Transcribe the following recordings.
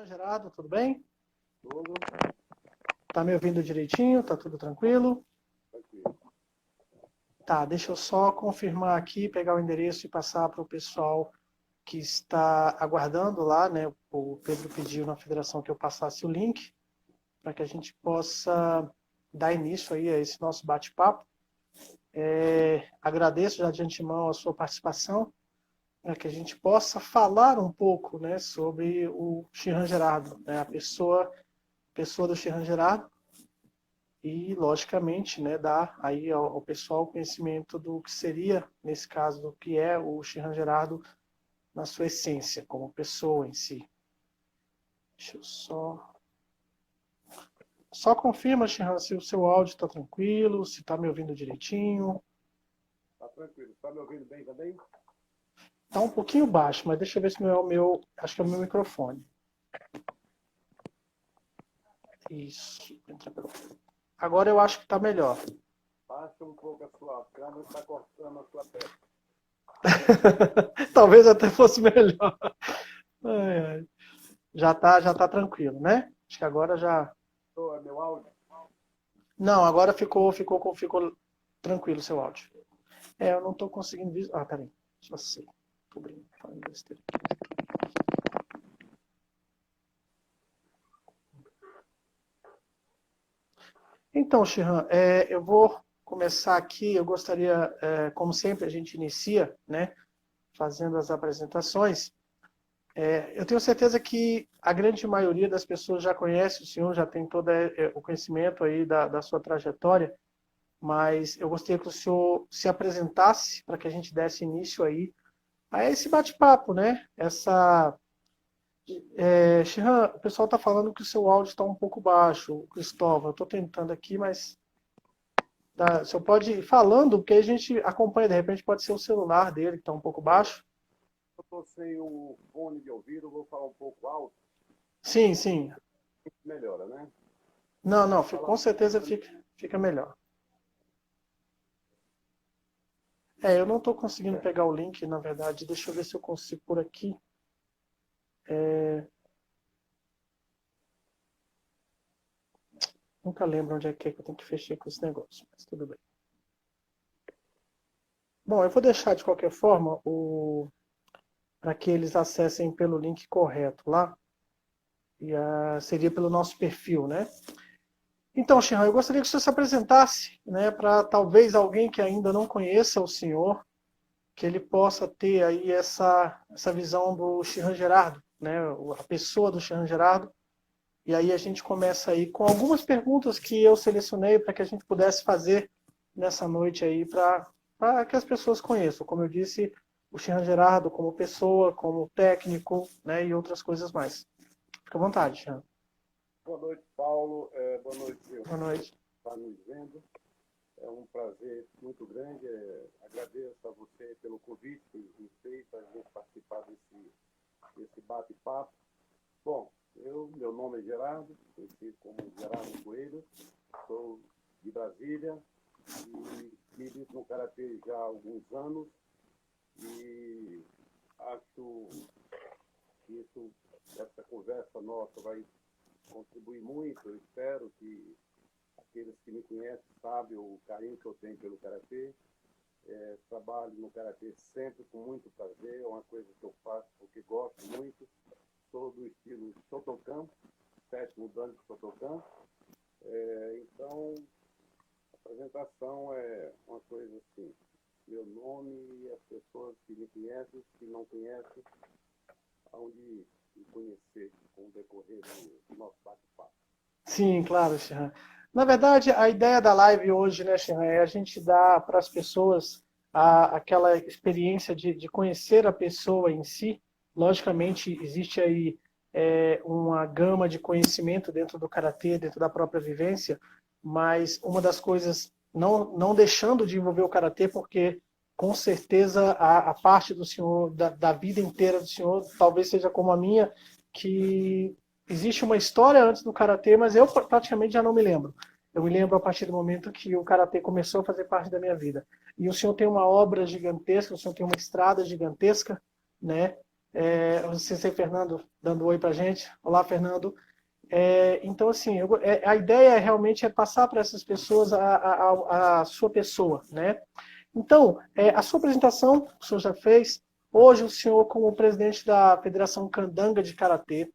Gerardo, tudo bem? Tudo Tá me ouvindo direitinho? Tá tudo tranquilo? tranquilo. Tá, deixa eu só confirmar aqui, pegar o endereço e passar para o pessoal que está aguardando lá, né? O Pedro pediu na federação que eu passasse o link para que a gente possa dar início aí a esse nosso bate-papo. Agradeço já de antemão a sua participação, para que a gente possa falar um pouco, né, sobre o Shehan Gerardo, né, a pessoa do Shehan Gerardo, e, logicamente, né, dar aí ao pessoal conhecimento do que seria, nesse caso, do que é o Shehan Gerardo na sua essência, como pessoa em si. Deixa eu só... Só confirma, Shehan, se o seu áudio está tranquilo, se está me ouvindo direitinho. Tá tranquilo. Tá me ouvindo bem também? Está um pouquinho baixo, mas deixa eu ver se não é o meu... Acho que é o meu microfone. Isso. Agora eu acho que está melhor. Baixa um pouco a sua câmera, está cortando a sua tela. Talvez até fosse melhor. Ai, ai. Já tá tranquilo, né? Acho que agora já... É meu áudio? Não, agora ficou tranquilo o seu áudio. Eu não estou conseguindo... peraí. Já sei. Tô brincando, falando besteira. Então, Shehan, eu vou começar aqui. Eu gostaria, como sempre a gente inicia, né, fazendo as apresentações. Eu tenho certeza que a grande maioria das pessoas já conhece o senhor, já tem todo o conhecimento aí da sua trajetória, mas eu gostaria que o senhor se apresentasse para que a gente desse início aí a esse bate-papo, né? Shehan, o pessoal está falando que o seu áudio está um pouco baixo, Cristóvão. Eu estou tentando aqui, mas o senhor pode ir falando, porque a gente acompanha, de repente pode ser o celular dele que está um pouco baixo. Eu estou sem o fone de ouvido, vou falar um pouco alto. Sim, sim. Melhora, né? Não, com certeza fica melhor. Eu não estou conseguindo pegar o link, na verdade. Deixa eu ver se eu consigo por aqui. Nunca lembro onde é que eu tenho que fechar com esse negócio, mas tudo bem. Bom, eu vou deixar de qualquer forma para que eles acessem pelo link correto lá. E seria pelo nosso perfil, né? Então, Shehan, eu gostaria que o senhor se apresentasse, né, para talvez alguém que ainda não conheça o senhor, que ele possa ter aí essa visão do Shehan Gerardo, né, a pessoa do Shehan Gerardo. E aí a gente começa aí com algumas perguntas que eu selecionei para que a gente pudesse fazer nessa noite aí para que as pessoas conheçam. Como eu disse, o Shehan Gerardo como pessoa, como técnico, né, e outras coisas mais. Fica à vontade, Shehan. Boa noite, Paulo. Boa noite, Silvio. Boa noite. Está nos vendo. É um prazer muito grande. Agradeço a você pelo convite que me fez para a gente participar desse bate-papo. Bom, meu nome é Gerardo, conhecido como Gerardo Coelho, sou de Brasília e milito no Karatê já há alguns anos e acho que essa conversa nossa vai contribuir muito. Eu espero que aqueles que me conhecem sabem o carinho que eu tenho pelo Karatê. Trabalho no Karatê sempre com muito prazer, é uma coisa que eu faço porque gosto muito. Sou do estilo Shotokan, 7º dan de Shotokan. Então, a apresentação é uma coisa assim, meu nome e as pessoas que me conhecem, que não conhecem, onde me conhecer com o decorrer do nosso bate-papo. Sim, claro, Shehan. Na verdade, a ideia da live hoje, né, Shehan, é a gente dar para as pessoas aquela experiência de conhecer a pessoa em si. Logicamente, existe aí uma gama de conhecimento dentro do karatê, dentro da própria vivência, mas uma das coisas, não deixando de envolver o karatê, porque com certeza a parte do senhor, da vida inteira do senhor, talvez seja como a minha, que existe uma história antes do karatê, mas eu praticamente já não me lembro. Eu me lembro a partir do momento que o karatê começou a fazer parte da minha vida. E o senhor tem uma obra gigantesca, o senhor tem uma estrada gigantesca, né? Você, Fernando, dando oi para a gente. Olá, Fernando. Então, assim, a ideia realmente é passar para essas pessoas a sua pessoa, né? Então, a sua apresentação, o senhor já fez. Hoje, o senhor, como presidente da Federação Candanga de Karatê,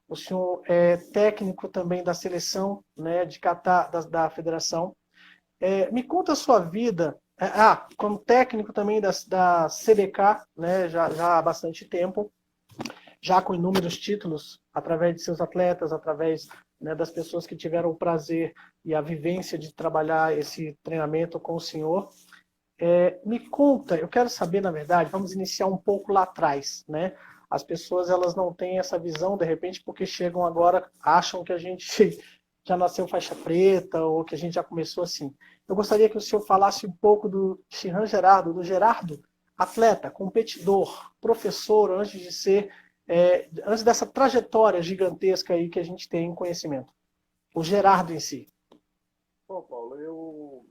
o senhor é técnico também da seleção, né, de kata da federação. Me conta a sua vida. Como técnico também da CBK, né, já há bastante tempo, já com inúmeros títulos, através de seus atletas, através, né, das pessoas que tiveram o prazer e a vivência de trabalhar esse treinamento com o senhor. Me conta, eu quero saber, na verdade, vamos iniciar um pouco lá atrás, né? As pessoas, elas não têm essa visão, de repente, porque chegam agora, acham que a gente já nasceu faixa preta ou que a gente já começou assim. Eu gostaria que o senhor falasse um pouco do Shihan Gerardo, do Gerardo, atleta, competidor, professor, antes dessa trajetória gigantesca aí que a gente tem em conhecimento. O Gerardo em si. Bom, Paulo, eu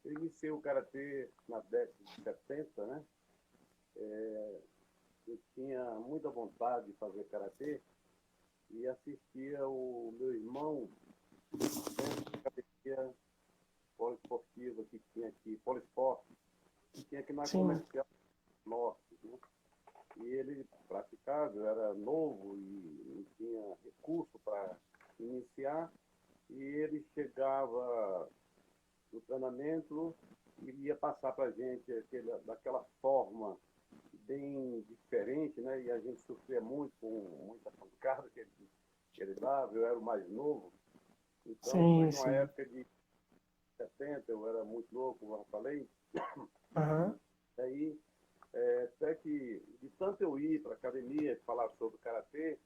iniciei o Karatê na década de 70, né? Eu tinha muita vontade de fazer Karatê e assistia o meu irmão dentro da academia poliesportiva que tinha aqui, Poliesporte, que tinha aqui na Sim. Comercial Norte, né? E ele praticava, eu era novo e não tinha recurso para iniciar, e ele chegava no treinamento e ia passar para a gente daquela forma bem diferente, né? E a gente sofria muito com muita pancada que ele dava, eu era o mais novo. Então foi Sim, numa sim. época de 70, eu era muito novo, como eu falei. Uhum. Aí, até que, de tanto eu ir para a academia e falar sobre Karatê,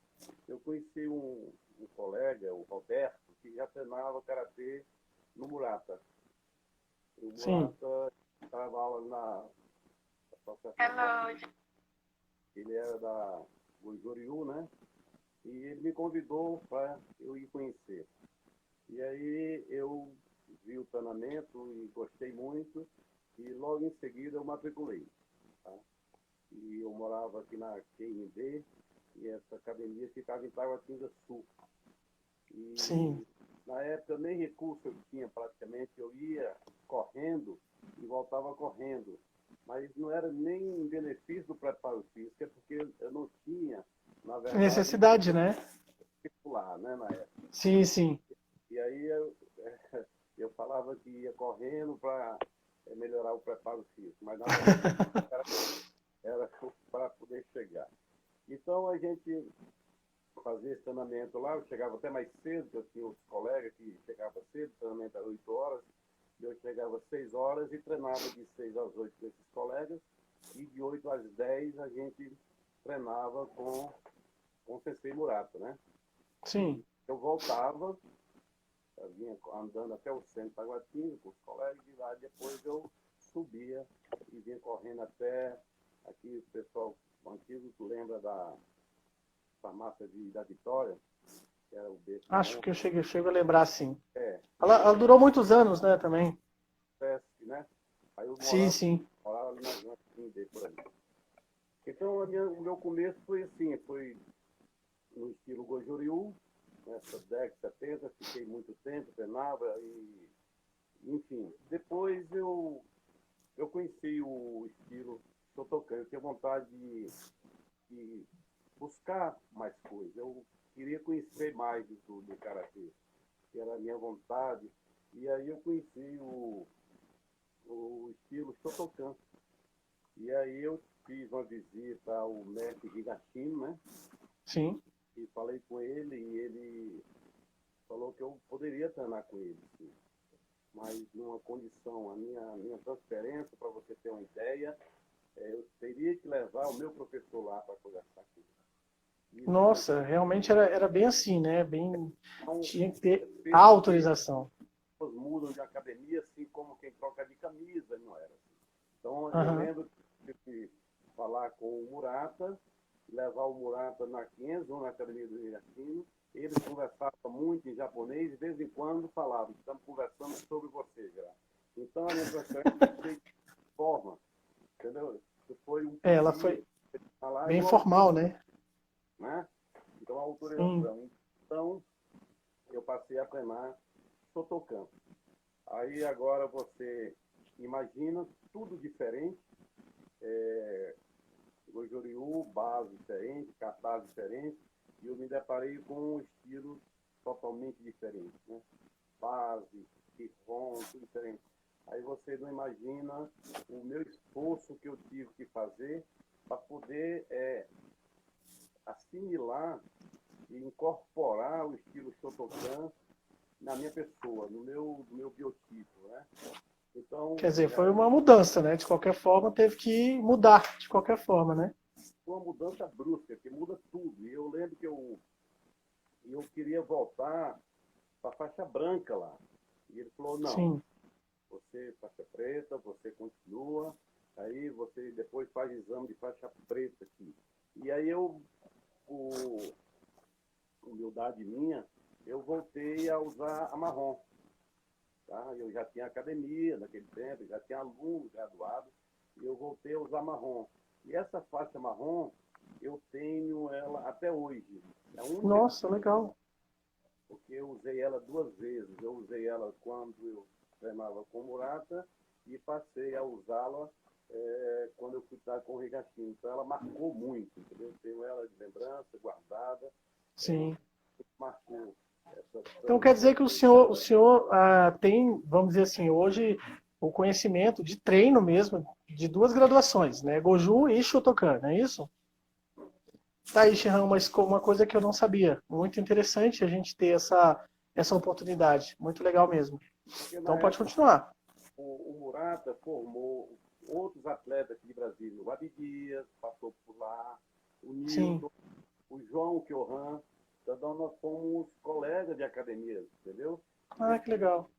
eu conheci um colega, o Roberto, que já treinava Karatê no Murata. O Sim. Murata estava aula na associação. Ele era da Goiuriú, né? E ele me convidou para eu ir conhecer. E aí eu vi o treinamento e gostei muito, e logo em seguida eu matriculei. Tá? E eu morava aqui na QND, e essa academia ficava em Taguatinga Sul. Sim. E na época nem recurso eu tinha praticamente, eu ia correndo e voltava correndo. Mas não era nem em benefício do preparo físico, é porque eu não tinha, na verdade, Necessidade, né? circular, né, na época. Sim, sim. E aí eu falava que ia correndo para melhorar o preparo físico, mas na verdade era para poder chegar. Então a gente fazia esse treinamento lá, eu chegava até mais cedo, eu tinha outros colegas que chegavam cedo, o treinamento era 8 horas, eu chegava às 6 horas e treinava de 6 às 8 com esses colegas, e de 8 às 10 a gente treinava com o Sensei Murata, né? Sim. Eu voltava, eu vinha andando até o centro de Taguatinga com os colegas, e lá depois eu subia e vinha correndo até aqui, o pessoal antigo que lembra da farmácia da Vitória, que era o berço de Acho que honra. chego a lembrar, sim. E Ela durou muitos anos, né, também. Sesc, né? Aí eu Sim, morava, sim. morava ali na Quindê, por ali. Então o meu começo foi assim, foi no estilo Goju-Ryu, nessa década de 70, fiquei muito tempo, treinava e, enfim. Depois eu conheci o estilo Shotokan, eu tinha vontade de buscar mais coisas, eu queria conhecer mais do Karatê, que era a minha vontade, e aí eu conheci o estilo Shotokan. E aí eu fiz uma visita ao mestre Higashino, né? Sim. E falei com ele e ele falou que eu poderia treinar com ele, sim. Mas numa condição, a minha transferência, para você ter uma ideia, eu teria que levar o meu professor lá para conversar com ele. Isso foi Nossa, realmente era bem assim, né? Bem. então, Tinha que ter a pensa que autorização. pessoas mudam de academia assim como quem troca de camisa, não era assim. Então eu Aham. lembro de falar com o Murata, levar o Murata na 500, na academia do Higashino. Eles conversavam muito em japonês e de vez em quando falavam, estamos conversando sobre você, já. Então a minha transferência foi de forma, entendeu? Foi um Ela pedido, foi. Falar Bem e uma formal, autorização, né? né? Então, a Sim. autorização. Então, eu passei a treinar Shotokan. Aí agora você imagina tudo diferente, Goju-Ryu, base diferente, kata diferente, e eu me deparei com um estilo totalmente diferente, né? Base, Kihon, tudo diferente. Aí você não imagina o meu esforço que eu tive que fazer para poder assimilar e incorporar o estilo Shotokan na minha pessoa, no meu biotipo, né? Então, Quer dizer, foi uma mudança, né? De qualquer forma, teve que mudar, de qualquer forma, né? foi uma mudança brusca, que muda tudo. E eu lembro que eu queria voltar para a faixa branca lá. E ele falou, não, Sim. você faixa preta, você continua, aí você depois faz exame de faixa preta aqui. E aí por humildade minha, eu voltei a usar a marrom. Tá? Eu já tinha academia naquele tempo, já tinha alunos graduados, e eu voltei a usar marrom. E essa faixa marrom, eu tenho ela até hoje. É a única que Nossa, legal. porque eu usei ela duas vezes. Eu usei ela quando eu treinava com Murata e passei a usá-la quando eu fui estar com o Higashino. Então ela marcou muito, entendeu? Eu tenho ela de lembrança, guardada. É uma Sim. que marcou essa Então quer dizer que transição. o senhor tem, vamos dizer assim, hoje o conhecimento de treino mesmo de duas graduações, né? Goju e Shotokan, não é isso? Tá aí, Shihan, uma coisa que eu não sabia. Muito interessante a gente ter essa oportunidade. Muito legal mesmo. Porque Então na pode época continuar. o Murata formou outros atletas aqui de Brasília. O Abdias passou por lá, o Sim. Nilton, o João Kioran. Então nós fomos colegas de academia, entendeu? Ah, que legal.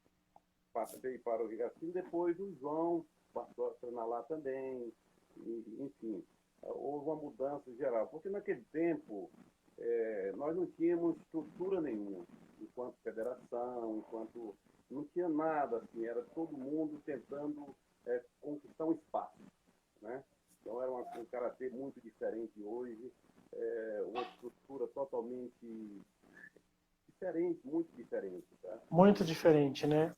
Passei para o Rigacino, depois o João passou a treinar lá também, enfim, houve uma mudança geral, porque naquele tempo nós não tínhamos estrutura nenhuma, enquanto federação, enquanto não tinha nada, assim, era todo mundo tentando conquistar um espaço, né? Então era um karatê muito diferente hoje, uma estrutura totalmente diferente, muito diferente, tá? Muito diferente, né?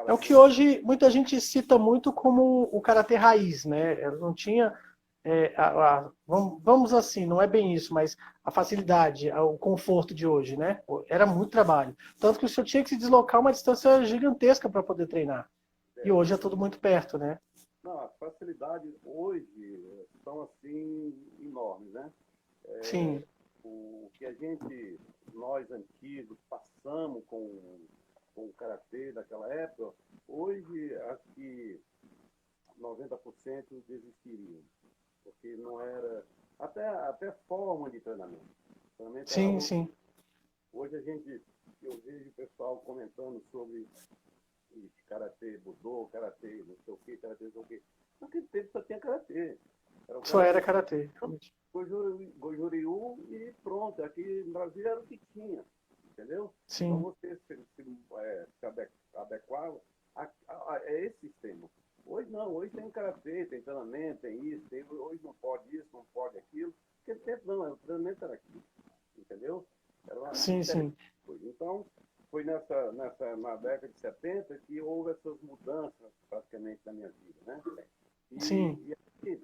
É o que Preparação. hoje muita gente cita muito como o karatê raiz, né? Ela não tinha, vamos assim, não é bem isso, mas a facilidade, o conforto de hoje, né? Era muito trabalho. Tanto que o senhor tinha que se deslocar uma distância gigantesca para poder treinar. E hoje é tudo muito perto, né? Não, as facilidades hoje são assim enormes, né? Sim, O que nós antigos, passamos com o karatê daquela época, hoje acho que 90% desistiriam, porque não era até forma de treinamento. O treinamento era sim, outro. sim. Hoje eu vejo o pessoal comentando sobre karatê budô, karatê não sei o que, karatê não sei o que. Naquele tempo só tinha karatê. Era o Só era karatê karatê, realmente. Goju-Ryu e pronto. Aqui no Brasil era o que tinha, entendeu? Então Sim, você se adequava a esse sistema. Hoje não, hoje tem karatê, tem treinamento, tem isso, hoje não pode isso, não pode aquilo. Naquele tempo não, o treinamento era aquilo, entendeu? Era sim, diferente. sim. Então, foi na década de 70 que houve essas mudanças praticamente na minha vida, né? Sim, E aí,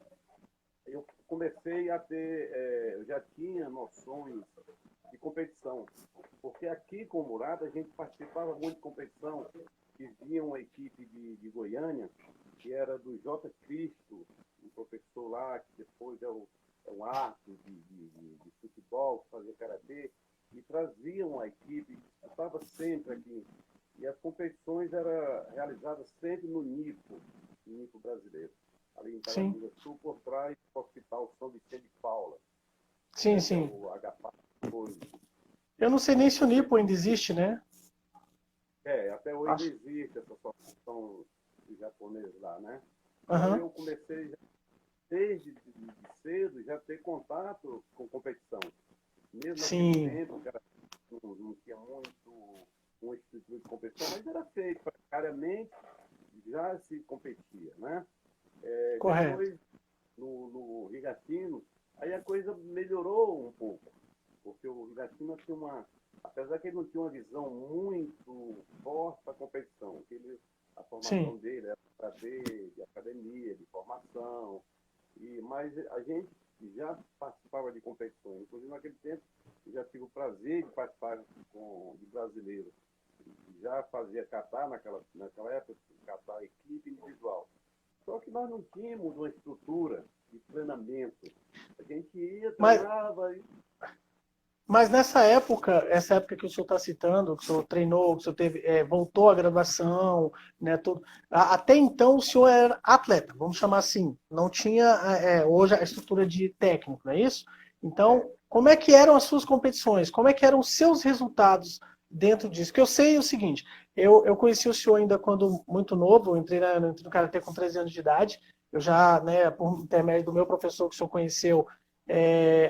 eu comecei a ter, eu já tinha noções de competição, porque aqui com o Murata a gente participava muito de competição, que vinha uma equipe de Goiânia, que era do J. Cristo, um professor lá, que depois é um arte de futebol, que fazia karatê, e traziam a equipe, estava sempre aqui. E as competições eram realizadas sempre no NIPO brasileiro, ali em sim. Taguatinga Sul, por trás do Hospital São Vicente de Paula, Sim, que é sim. o HPA hoje. Eu não sei nem se o Nipo ainda existe, né? Até hoje Acho. existe essa associação de japoneses lá, né? Então Aham. eu comecei desde cedo já ter contato com competição. Mesmo naquele Sim, tempo, o cara não tinha muito uma estrutura de competição, mas era feito precariamente, já se competia, né? correto. Depois, no Rigatino, aí a coisa melhorou um pouco, porque o Rigatino tinha apesar que ele não tinha uma visão muito forte da competição, a formação Sim. dele era para de academia, de formação, mas a gente já participava de competições, inclusive naquele tempo já tive o prazer de participar de brasileiros, já fazia catar naquela época, catar equipe individual. Só que nós não tínhamos uma estrutura de treinamento. A gente ia, Mas, treinava e mas nessa época, essa época que o senhor está citando, que o senhor treinou, que o senhor teve, voltou à graduação, né, tudo. Até então o senhor era atleta, vamos chamar assim. Não tinha hoje a estrutura de técnico, não é isso? Então, como é que eram as suas competições? Como é que eram os seus resultados dentro disso? Que eu sei o seguinte, eu conheci o senhor ainda quando muito novo, eu entrei no Karatê com 13 anos de idade, eu já, né, por intermédio do meu professor que o senhor conheceu,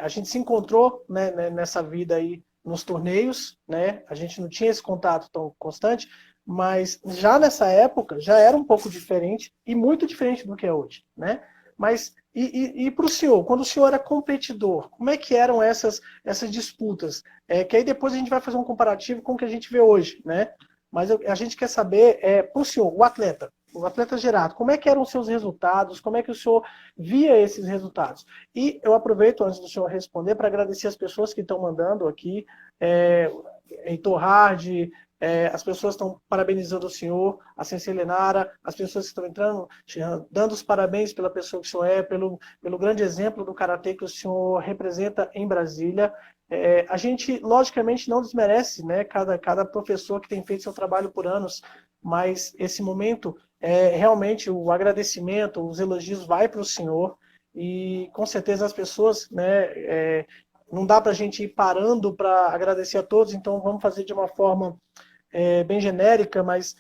a gente se encontrou, né, nessa vida aí nos torneios, né? A gente não tinha esse contato tão constante, mas já nessa época já era um pouco diferente e muito diferente do que é hoje, né? Mas e para o senhor, quando o senhor era competidor, como é que eram essas disputas? Que aí depois a gente vai fazer um comparativo com o que a gente vê hoje, né? Mas a gente quer saber, para o senhor, o atleta Gerardo, como é que eram os seus resultados, como é que o senhor via esses resultados? E eu aproveito, antes do senhor responder, para agradecer as pessoas que estão mandando aqui, Heitor Hard, as pessoas estão parabenizando o senhor, a Sensei Lenara, as pessoas que estão entrando, dando os parabéns pela pessoa que o senhor pelo grande exemplo do Karatê que o senhor representa em Brasília. A gente, logicamente, não desmerece, né, cada professor que tem feito seu trabalho por anos, mas esse momento, realmente, o agradecimento, os elogios vai para o senhor, e com certeza as pessoas, né, não dá para a gente ir parando para agradecer a todos, então vamos fazer de uma forma bem genérica, mas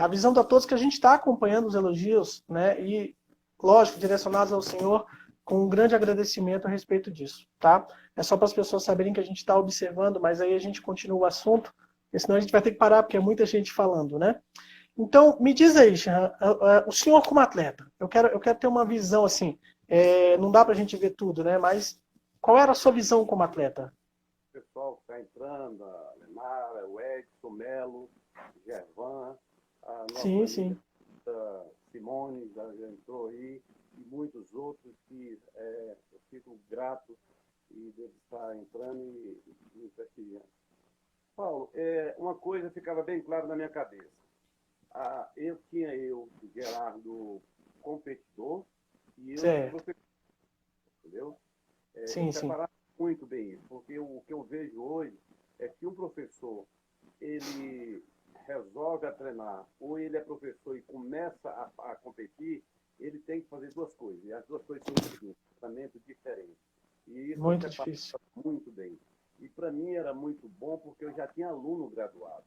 avisando a todos que a gente está acompanhando os elogios, né, e, lógico, direcionados ao Senhor, com um grande agradecimento a respeito disso, tá? É só para as pessoas saberem que a gente está observando, mas aí a gente continua o assunto, porque senão a gente vai ter que parar, porque é muita gente falando, né? Então, me diz aí, Jean, o senhor como atleta, eu quero ter uma visão assim, não dá para a gente ver tudo, né? Mas qual era a sua visão como atleta? o pessoal que está entrando, a Lenara, o Edson, o Melo, o Gervan, a nossa Sim, amiga sim. Simone já entrou aí, e muitos outros que eu fico grato e deve estar entrando e prestigiando. Paulo, uma coisa ficava bem clara na minha cabeça. O Gerardo, competidor, e eu, Certo. professor, entendeu? Eu Sim, sim. separava muito bem isso, porque o que eu vejo hoje é que um professor, ele resolve a treinar, ou ele é professor e começa a competir, ele tem que fazer duas coisas. E as duas coisas são distintas, tratamento diferente. E isso eu Muito separava difícil. muito bem. E para mim era muito bom, porque eu já tinha aluno graduado.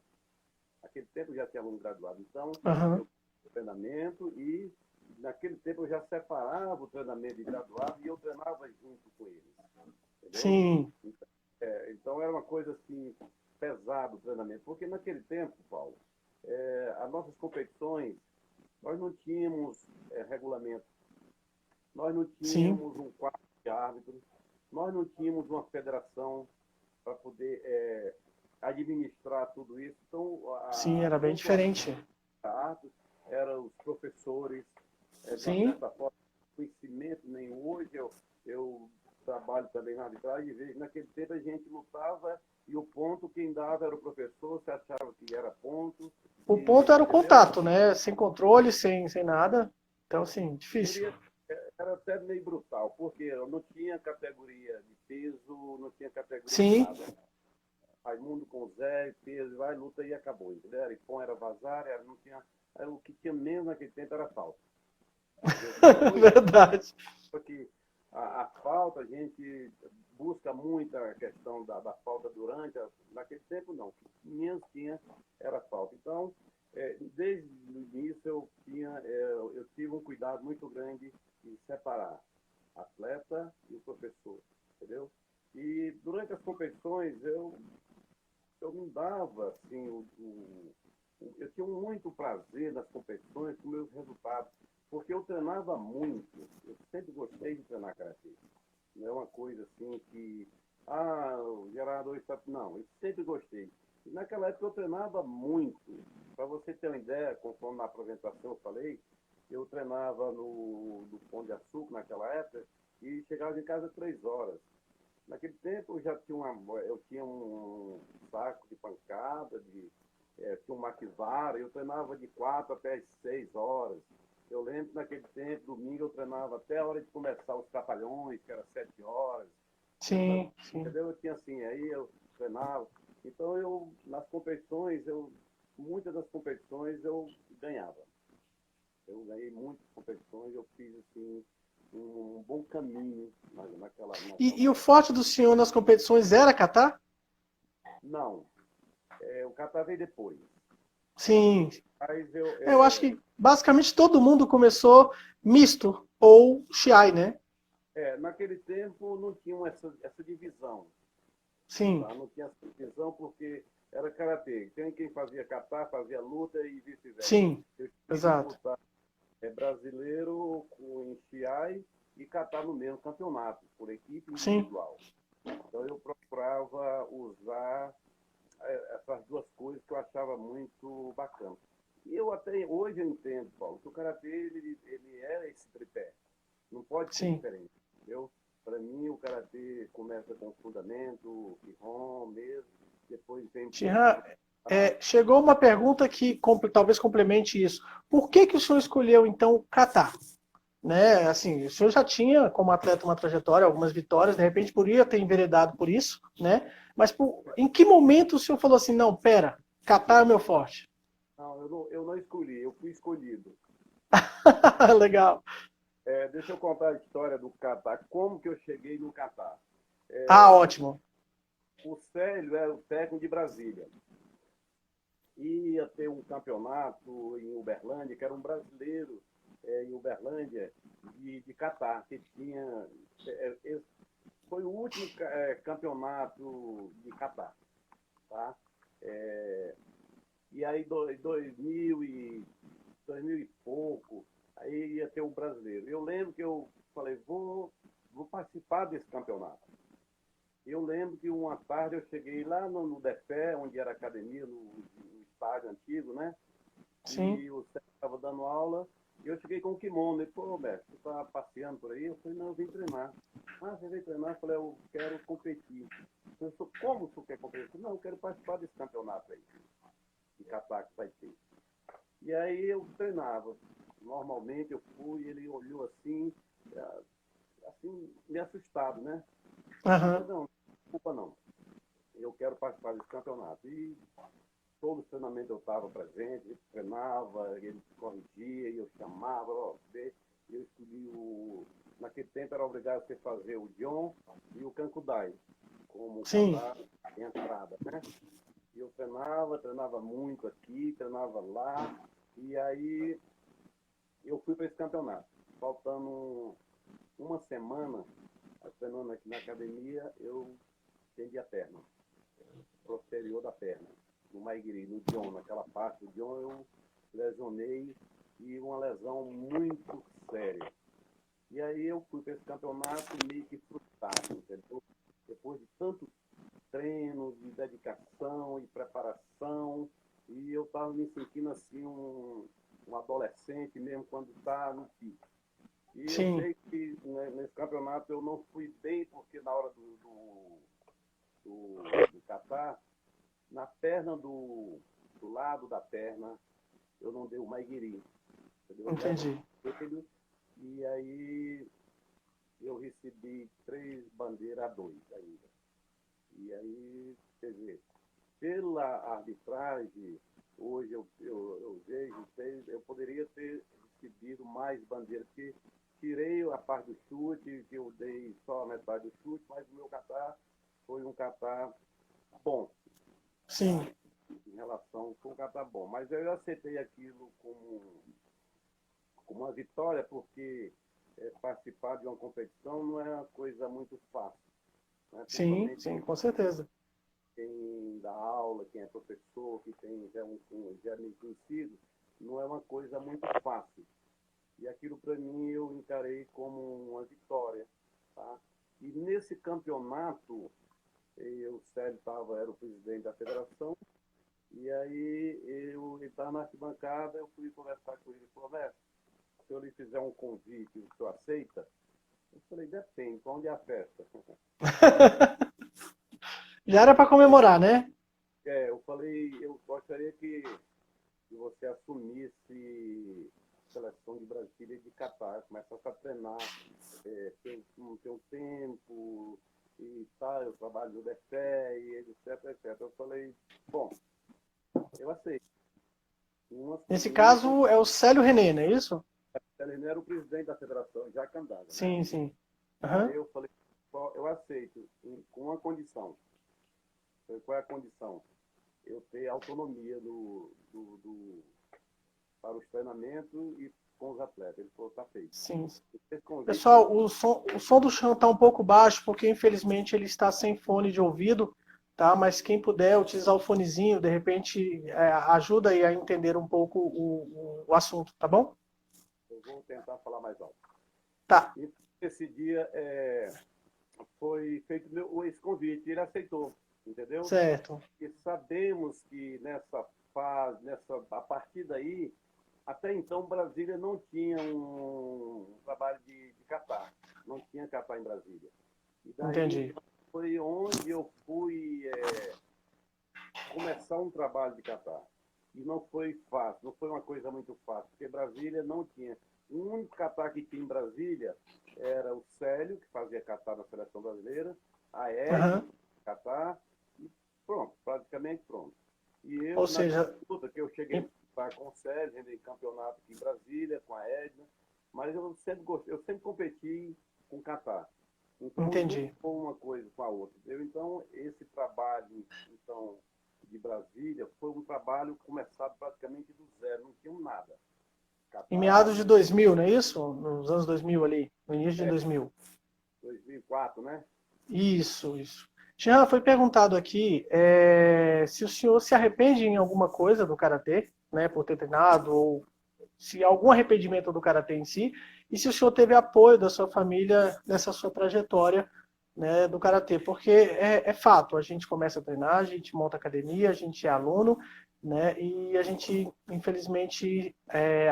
Naquele tempo eu já tinha aluno graduado. Então, Aham. eu treinamento e naquele tempo eu já separava o treinamento de graduado e eu treinava junto com eles, entendeu? Sim, Então era uma coisa assim, pesado o treinamento, porque naquele tempo, Paulo, as nossas competições, nós não tínhamos regulamento, nós não sim, tínhamos um quadro de árbitros, nós não tínhamos uma federação para poder administrar tudo isso. Então, sim, a era bem pontuação diferente. da arte eram os professores, de uma Sim, certa forma, conhecimento nenhum. Hoje eu trabalho também na arbitragem e vejo, naquele tempo a gente lutava e o ponto quem dava era o professor, você achava que era ponto, o ponto e, era o entendeu? contato, né? Sem controle, sem nada. Então, assim, difícil. Seria, era até meio brutal, porque eu não tinha categoria de peso, não tinha categoria de Sim, nada. Raimundo com Zé, peso, vai, luta e acabou, entendeu? Era Ipom, era Vazar, não tinha. O que tinha menos naquele tempo era falta. Entendeu? Hoje, verdade. porque a falta, a gente busca muito a questão da falta durante, naquele tempo não, o que menos tinha era falta. Então, desde o início eu tive um cuidado muito grande em separar atleta e o professor, entendeu? E durante as competições eu não dava assim eu tinha muito prazer nas competições com meus resultados, porque eu treinava muito. Eu sempre gostei de treinar karatê. Não é uma coisa assim que, o Gerardo hoje está... Não, eu sempre gostei. E naquela época eu treinava muito. Para você ter uma ideia, conforme na apresentação eu falei, eu treinava no Pão de Açúcar naquela época e chegava em casa 3 horas. Naquele tempo eu já tinha eu tinha um saco de pancada, tinha um maquisara, eu treinava de 4 até 6 horas. Eu lembro que naquele tempo, domingo, eu treinava até a hora de começar os trapalhões, que era 7 horas. Sim, sim. Entendeu? Eu tinha assim, aí eu treinava. Então nas competições, muitas das competições eu ganhava. Eu ganhei muitas competições, eu fiz assim, um bom caminho E naquela o época. forte do senhor nas competições era catar? Não, o kata veio depois. Sim. Mas Eu acho que basicamente todo mundo começou misto ou Shiai, né? naquele tempo não tinha essa divisão. Sim, Tá? Não tinha essa divisão porque era karatê. Tem quem fazia kata, fazia luta e vice-versa. sim, Eu tive que exato. disputar brasileiro em Chiai e kata no mesmo campeonato, por equipe Sim, individual. Então eu procurava usar essas duas coisas que eu achava muito bacana. E eu até hoje eu entendo, Paulo, que o karatê ele é esse tripé. Não pode ser sim. diferente. Entendeu? Para mim, o karatê começa com o fundamento, o kihon mesmo, depois vem um pouco Shihan, de. Ah, chegou uma pergunta que talvez complemente isso. Por que que o senhor escolheu, então, catar? Né? Assim, o senhor já tinha, como atleta, uma trajetória, algumas vitórias, de repente poderia ter enveredado por isso, né? Mas em que momento o senhor falou assim, não, pera, catar é meu forte? não, eu não escolhi, eu fui escolhido. Legal. Deixa eu contar a história do Catar, como que eu cheguei no Catar. Ah, ótimo. O Célio era o técnico de Brasília. Ia ter um campeonato em Uberlândia, que era um brasileiro em Uberlândia, de Catar, que tinha. Foi o último campeonato de Catar. Tá? E aí, 2000 e pouco, aí ia ter um brasileiro. Eu lembro que eu falei, vou participar desse campeonato. Eu lembro que uma tarde eu cheguei lá no Defé, onde era a academia, no estádio antigo, né? Sim, E o Sérgio estava dando aula, e eu cheguei com o kimono. Ele falou, Roberto, você está passeando por aí? Eu falei, não, eu vim treinar. Ah, você veio treinar? Eu falei, eu quero competir. Eu falei, como você quer competir? Eu falei, não, eu quero participar desse campeonato aí, de Catar que vai ter. E aí eu treinava. Normalmente eu fui, ele olhou assim, me assustado, né? Eu aham, falei, não, desculpa não. Eu quero participar desse campeonato. E todo os treinamentos eu estava presente, ele treinava, ele corrigia, e eu chamava, vê. Eu escolhi naquele tempo era obrigado a você fazer o John e o Kankudai, como sim, catar em entrada, né? E eu treinava muito aqui, treinava lá, e aí eu fui para esse campeonato. Faltando uma semana, treinando aqui na academia, eu estendi a perna, posterior da perna, no Maigiri, no John, naquela parte do John, eu lesionei e uma lesão muito séria. E aí eu fui para esse campeonato meio que frustrado, entendeu? Depois de tanto treino, de dedicação e preparação, e eu estava me sentindo assim um adolescente mesmo quando está no pico. E eu sim, sei que nesse campeonato eu não fui bem, porque na hora do Catar, na perna do lado da perna, eu não dei o Maiguiri. Entendeu? Eu levo entendi. ele, e aí eu recebi 3 bandeiras a 2 ainda. E aí, quer dizer, pela arbitragem, hoje eu vejo, eu poderia ter recebido mais bandeiras, porque tirei a parte do chute, que eu dei só a metade do chute, mas o meu catar foi um catar bom, tá? Sim, Em relação, foi um catar bom. Mas eu aceitei aquilo como uma vitória, porque participar de uma competição não é uma coisa muito fácil, né? sim, Principalmente sim, com certeza. quem dá aula, quem é professor, que tem já é meio conhecido, não é uma coisa muito fácil. E aquilo para mim eu encarei como uma vitória, tá? E nesse campeonato, o Célio era o presidente da federação, e aí ele estava na arquibancada, eu fui conversar com ele e falou, Mestre, se eu lhe fizer um convite, o senhor aceita? Eu falei, depende, onde é a festa? Já era para comemorar, né? Eu falei, eu gostaria que você assumisse a seleção de Brasília e de Catar, começasse a treinar, não tem um tempo, e tal, eu trabalho no DFE, e etc, etc. Eu falei, bom, eu aceito. Nesse caso é o Célio René, não é isso? Ele era o presidente da federação, já Candaga, né? Sim, sim. Uhum. Aí eu falei, eu aceito, com uma condição. Qual é a condição? Eu ter autonomia para os treinamentos e com os atletas. Ele falou, tá feito. Sim. Convite, Pessoal, o som do chão está um pouco baixo, porque infelizmente ele está sem fone de ouvido, tá? Mas quem puder utilizar o fonezinho, de repente, ajuda aí a entender um pouco o assunto, tá bom? eu vou tentar falar mais alto. Tá. E esse dia foi feito esse convite, ele aceitou, entendeu? Certo. E sabemos que nessa fase, a partir daí, até então Brasília não tinha um trabalho de catar, não tinha catar em Brasília. E daí Entendi. foi onde eu fui começar um trabalho de catar. E não foi fácil, não foi uma coisa muito fácil, porque Brasília não tinha. O único catar que tinha em Brasília era o Célio, que fazia catar na seleção brasileira, a Ed, catar, e pronto, praticamente pronto. E eu, Ou seja, disputa que eu cheguei a com o Célio, em campeonato aqui em Brasília, com a Edna, mas eu sempre gostei, eu sempre competi com catar. Então, entendi. foi uma coisa com a outra. Então, esse trabalho de Brasília foi um trabalho começado praticamente do zero, não tinha nada. Catar, Em meados de 2000, não é isso? Nos anos 2000 ali, no início de 2000. 2004, né? Isso, isso. Jean, foi perguntado aqui se o senhor se arrepende em alguma coisa do Karatê, né, por ter treinado, ou se há algum arrependimento do Karatê em si, e se o senhor teve apoio da sua família nessa sua trajetória, né, do Karatê. Porque é fato, a gente começa a treinar, a gente monta academia, a gente é aluno, né, e a gente, infelizmente,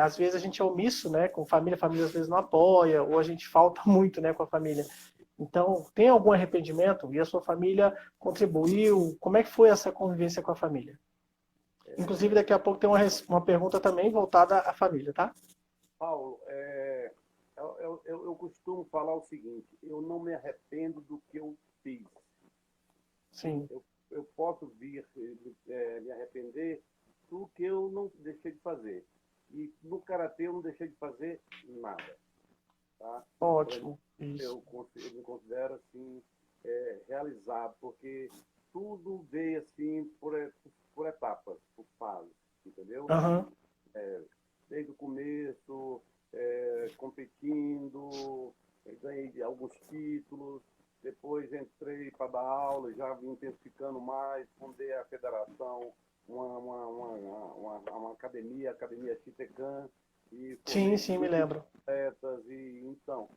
às vezes a gente é omisso, né, com família, a família às vezes não apoia, ou a gente falta muito, né, com a família. Então, tem algum arrependimento? E a sua família contribuiu? Como é que foi essa convivência com a família? Inclusive, daqui a pouco tem uma pergunta também voltada à família, tá? Paulo, eu costumo falar o seguinte, eu não me arrependo do que eu fiz. Sim. Eu posso vir me arrepender do que eu não deixei de fazer. E no Karatê eu não deixei de fazer nada. Tá? Ótimo. Eu me considero assim, realizado, porque tudo veio assim por etapas, por fases, entendeu? Uhum. Desde o começo, competindo, ganhei alguns títulos, depois entrei para dar aula, já vim intensificando mais, fundei a federação, uma academia, a Academia Chitecan, e Sim, me lembro. atletas, e então,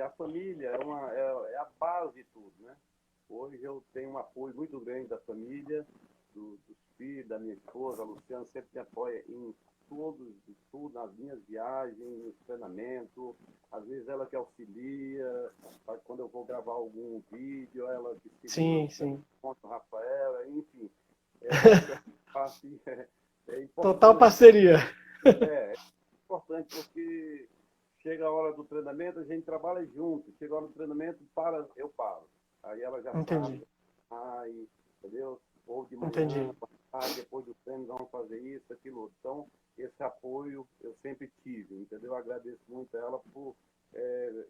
a família é a base de tudo, né? Hoje eu tenho um apoio muito grande da família, dos filhos, da minha esposa, a Luciana sempre me apoia em tudo, nas minhas viagens, nos treinamentos, às vezes ela que auxilia, quando eu vou gravar algum vídeo, ela que Sim. conta o Rafael, enfim. É importante. Total parceria. É importante porque chega a hora do treinamento, a gente trabalha junto. Chega a hora do treinamento, eu paro. Aí ela já Entendi. sabe, entendeu? Ou de manhã, Entendi. depois do treino, vamos fazer isso, aquilo outro. Então, esse apoio eu sempre tive, entendeu? Eu agradeço muito a ela por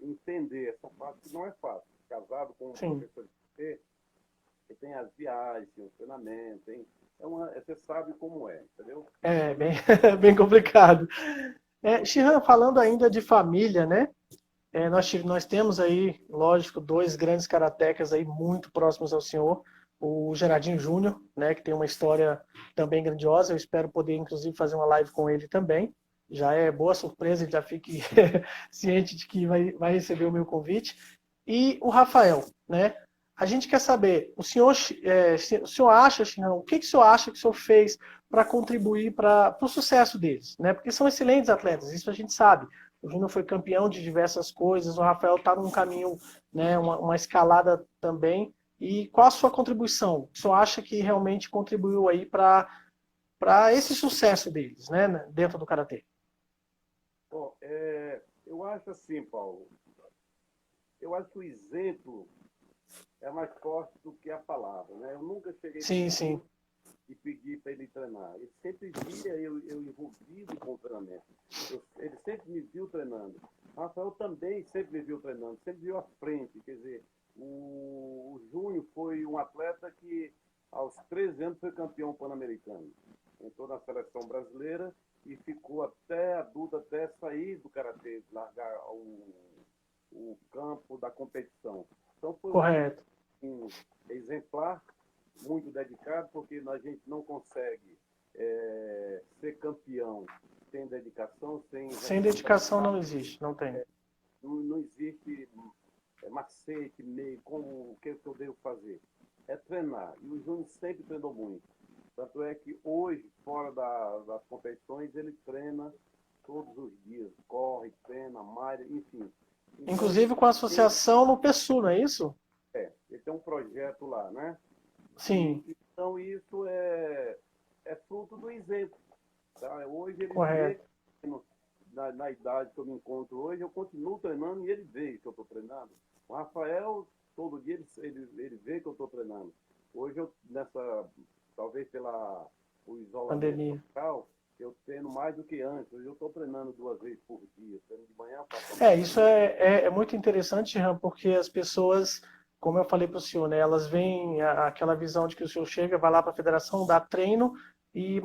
entender essa parte que não é fácil. Casado com um professor de você, que tem as viagens, tem os treinamentos, você sabe como é, entendeu? É bem complicado. Shihan, falando ainda de família, né? Nós temos aí, lógico, dois grandes karatecas aí muito próximos ao senhor. O Gerardinho Júnior, né, que tem uma história também grandiosa. Eu espero poder, inclusive, fazer uma live com ele também. já é boa surpresa, já fique ciente de que vai receber o meu convite. E o Rafael, né? A gente quer saber, o senhor acha, Chirão, o que o senhor acha que o senhor fez para contribuir para o sucesso deles, né? Porque são excelentes atletas, isso a gente sabe. O Júnior foi campeão de diversas coisas, o Rafael está num caminho, né, uma escalada também. E qual a sua contribuição? O senhor acha que realmente contribuiu aí para esse sucesso deles, né, dentro do karatê? Bom, eu acho assim, Paulo, eu acho que o exemplo é mais forte do que a palavra, né? Eu nunca cheguei para Sim, o sim, Júnior e pedi para ele treinar. Ele sempre via eu envolvido com o treinamento. Ele sempre me viu treinando. Rafael também sempre me viu treinando, sempre viu à frente. Quer dizer, o Júnior foi um atleta que, aos 13 anos, foi campeão pan-americano. Entrou na seleção brasileira e ficou até adulto, até sair do karatê, largar o campo da competição. Então foi correto. um exemplar, muito dedicado, porque a gente não consegue ser campeão sem dedicação, sem Sem dedicação responsabilidade. não existe, não tem. Não existe macete, meio, como o que eu devo fazer. É treinar. E o Júnior sempre treinou muito. Tanto é que hoje, fora das competições, ele treina todos os dias. Corre, treina, malha, enfim. Então, Inclusive com a associação no PSU, não é isso? ele tem um projeto lá, né? Sim, Então, isso é fruto do exemplo. Tá? Hoje ele vê, correto. na idade que eu me encontro hoje, eu continuo treinando e ele vê que eu estou treinando. O Rafael, todo dia, ele vê que eu estou treinando. Hoje, talvez o isolamento Pandemia. social, eu treino mais do que antes. Hoje eu estou treinando 2 vezes por dia. Treino de manhã, faço a Isso é muito interessante, Ram, porque as pessoas, como eu falei para o senhor, né, elas veem aquela visão de que o senhor chega, vai lá para a federação, dá treino, e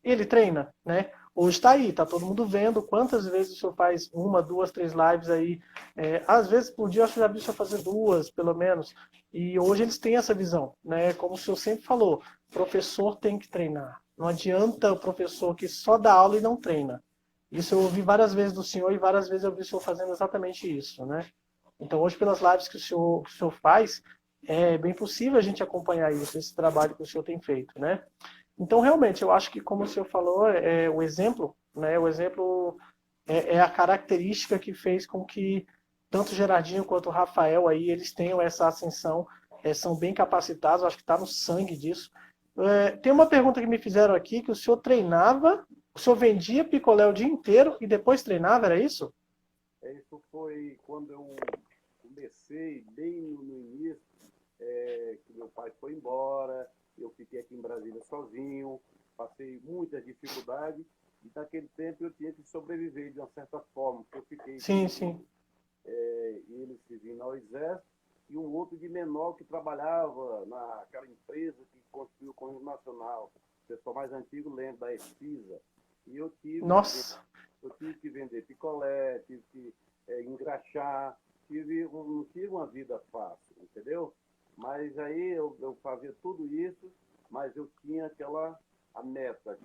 ele treina, né? Hoje está aí, está todo mundo vendo quantas vezes o senhor faz uma, duas, três lives aí. Às vezes por dia eu acho que já vi o senhor fazer duas, pelo menos. E hoje eles têm essa visão, né? Como o senhor sempre falou, professor tem que treinar. Não adianta o professor que só dá aula e não treina. Isso eu ouvi várias vezes do senhor e várias vezes eu vi o senhor fazendo exatamente isso, né? Então hoje pelas lives que o senhor faz, é bem possível a gente acompanhar isso, esse trabalho que o senhor tem feito, né? Então realmente eu acho que como o senhor falou, o exemplo, né? O exemplo é a característica que fez com que tanto o Gerardinho quanto o Rafael aí eles tenham essa ascensão, são bem capacitados, acho que está no sangue disso. Tem uma pergunta que me fizeram aqui que o senhor treinava, o senhor vendia picolé o dia inteiro e depois treinava, era isso? Isso foi quando eu comecei, bem no início, que meu pai foi embora, eu fiquei aqui em Brasília sozinho, passei muitas dificuldades, e naquele tempo eu tinha que sobreviver de uma certa forma, porque eu fiquei Sim, sim. ele servindo ao exército, e um outro de menor que trabalhava naquela empresa que construiu o Conjunto Nacional. O pessoal mais antigo lembra da EFISA. E Nossa, eu tive que vender picolé, tive que engraxar, não tive uma vida fácil, entendeu? Mas aí eu fazia tudo isso, mas eu tinha a meta,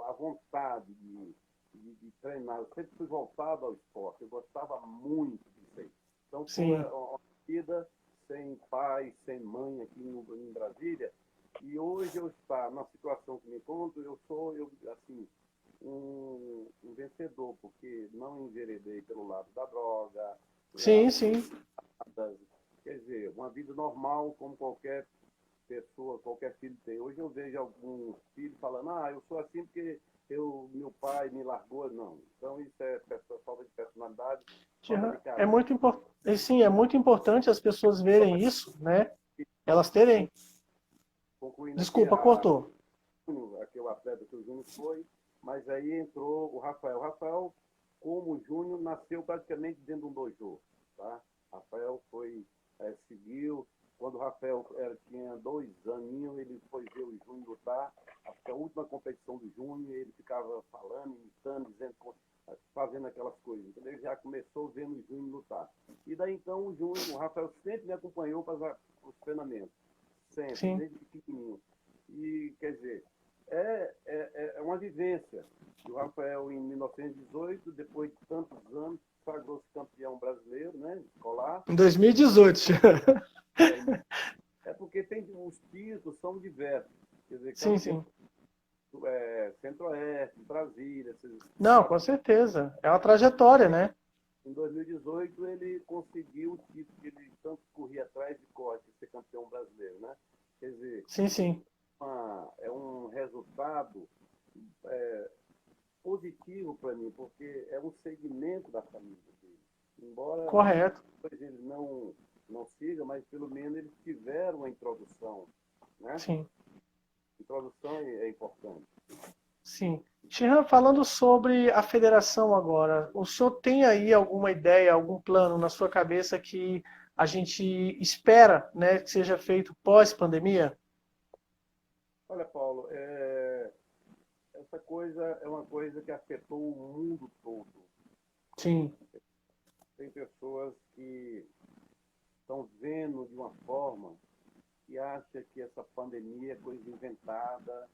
a vontade de treinar. Eu sempre fui voltado ao esporte, eu gostava muito disso aí. Então foi sim. uma vida sem pai, sem mãe aqui em Brasília. E hoje eu estou na situação que me encontro, assim, um vencedor, porque não enveredei pelo lado da droga, Sim, lado sim. quer dizer, uma vida normal como qualquer pessoa, qualquer filho tem. Hoje eu vejo alguns filhos falando, eu sou assim porque meu pai me largou. Não. Então isso é falta de personalidade, falta de É caráter. muito importante, sim, é muito importante as pessoas verem isso, né? Elas terem. Concluindo aqui, Desculpa, cortou. aquele atleta que o Júnior foi, mas aí entrou o Rafael. O Rafael, como o Júnior, nasceu praticamente dentro de um dojo. Tá? Rafael seguiu. Quando o Rafael tinha 2 aninhos, ele foi ver o Júnior lutar. Acho que a última competição do Júnior, ele ficava falando, imitando, dizendo, fazendo aquelas coisas. Então ele já começou vendo o Júnior lutar. E daí então o Rafael sempre me acompanhou para os treinamentos. Sempre, Sim. desde pequenininho. E, quer dizer, é uma vivência. O Rafael, em 1918, depois de tantos anos, sagrou-se campeão brasileiro, né, escolar. Em 2018. É porque os títulos são diversos. Quer dizer, Sim, campeão sim. Centro-Oeste, Brasília, Não, com certeza. É uma trajetória, né? em 2018 ele conseguiu o título que ele tanto corria atrás de corte, de ser campeão brasileiro, né? Quer dizer, Sim, sim. é um resultado é, positivo para mim, porque é um segmento da família dele. Embora Correto. depois ele não siga, mas pelo menos eles tiveram uma introdução, né? Sim, Introdução é importante. sim. Shihan, falando sobre a federação agora, o senhor tem aí alguma ideia, algum plano na sua cabeça que a gente espera, né, que seja feito pós-pandemia? Olha, Paulo, essa coisa é uma coisa que afetou o mundo todo. Sim, Tem pessoas que estão vendo de uma forma que acha que essa pandemia é coisa inventada,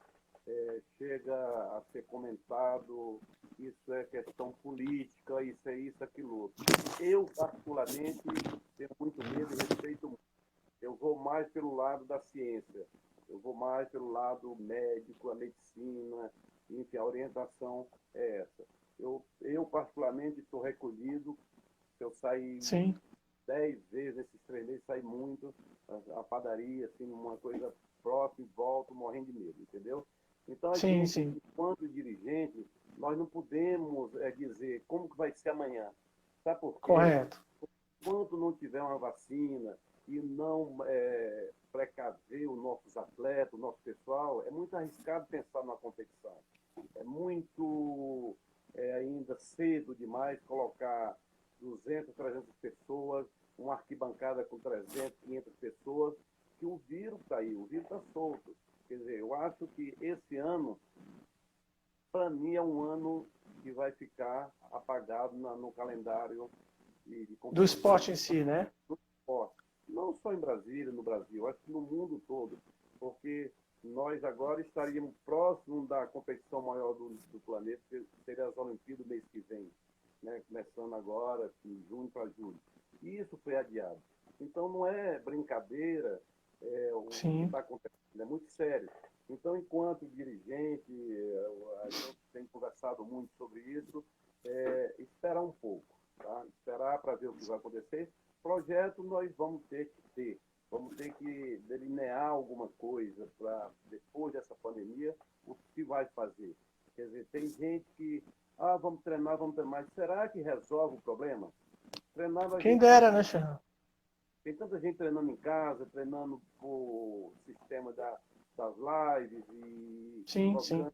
chega a ser comentado, isso é questão política, isso é isso, aquilo outro. Eu, particularmente, tenho muito medo e respeito muito. Eu vou mais pelo lado da ciência, eu vou mais pelo lado médico, a medicina, enfim, a orientação é essa. Eu particularmente, estou recolhido, eu saí sim, 10 vezes nesses 3 meses, saí muito, a padaria, assim, uma coisa próxima e volto morrendo de medo, entendeu? Então a sim, gente, sim. enquanto dirigente, nós não podemos dizer como que vai ser amanhã. Sabe por quê? Correto. Enquanto não tiver uma vacina e não precaver os nossos atletas, o nosso pessoal, é muito arriscado pensar numa competição. É muito ainda cedo demais colocar 200, 300 pessoas, uma arquibancada com 300, 500 pessoas, que o vírus está aí, o vírus está solto. Quer dizer, eu acho que esse ano, para mim, é um ano que vai ficar apagado no calendário de Do competição esporte em si, né? do esporte. Não só em Brasília, no Brasil, acho que no mundo todo, porque nós agora estaríamos próximos da competição maior do planeta, que seria as Olimpíadas do mês que vem, né? Começando agora, de junho para julho. E isso foi adiado. Então não é brincadeira o que Sim, está acontecendo, é muito sério. Então, enquanto dirigente, a gente tem conversado muito sobre isso, esperar um pouco, tá? Esperar para ver o que vai acontecer. Projeto nós vamos ter que ter. Vamos ter que delinear alguma coisa para, depois dessa pandemia, o que vai fazer. Quer dizer, tem gente que, vamos treinar, vamos treinar. Mas será que resolve o problema? Treinando a quem gente dera, né, consegue. Shihan? Tem tanta gente treinando em casa, treinando por sistema das lives e Sim, sim. trocando.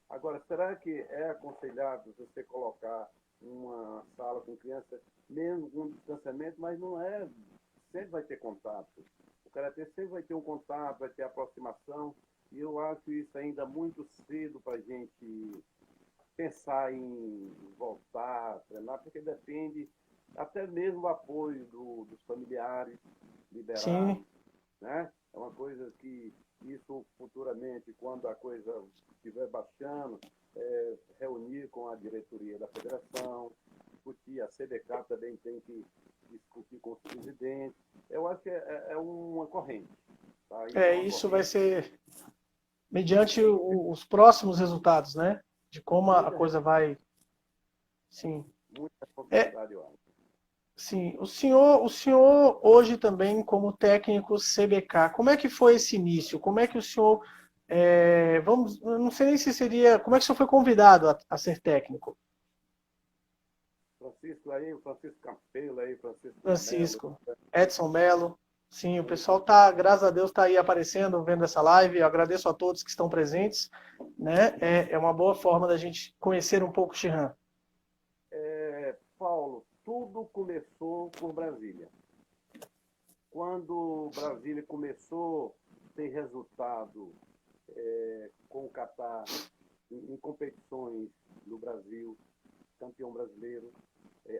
Agora, será que é aconselhável você colocar uma sala com criança, mesmo com distanciamento, mas não é, sempre vai ter contato. O karatê sempre vai ter um contato, vai ter aproximação, e eu acho isso ainda muito cedo para a gente pensar em voltar a treinar, porque depende até mesmo do apoio dos familiares, liberar, Sim, né? É uma coisa que isso futuramente, quando a coisa estiver baixando, reunir com a diretoria da federação, discutir, a CBK também tem que discutir com os presidentes. Eu acho que é uma corrente, tá? Isso é uma isso vai corrente, ser mediante tem os próximos resultados, né? De como a muita, coisa vai. Sim. muita É, responsabilidade, eu acho. sim. O senhor hoje também como técnico CBK, como é que foi esse início? Como é que o senhor, vamos, eu não sei nem se seria, como é que o senhor foi convidado a ser técnico? Francisco aí, o Francisco Campelo aí, Francisco Melo, Francisco, Edson Mello. Sim, o pessoal tá, graças a Deus, está aí aparecendo, vendo essa live. Eu agradeço a todos que estão presentes, né? É uma boa forma da gente conhecer um pouco o Shihan. Paulo, tudo começou por Brasília. Quando Brasília começou a ter resultado com o Catar em competições no Brasil, campeão brasileiro,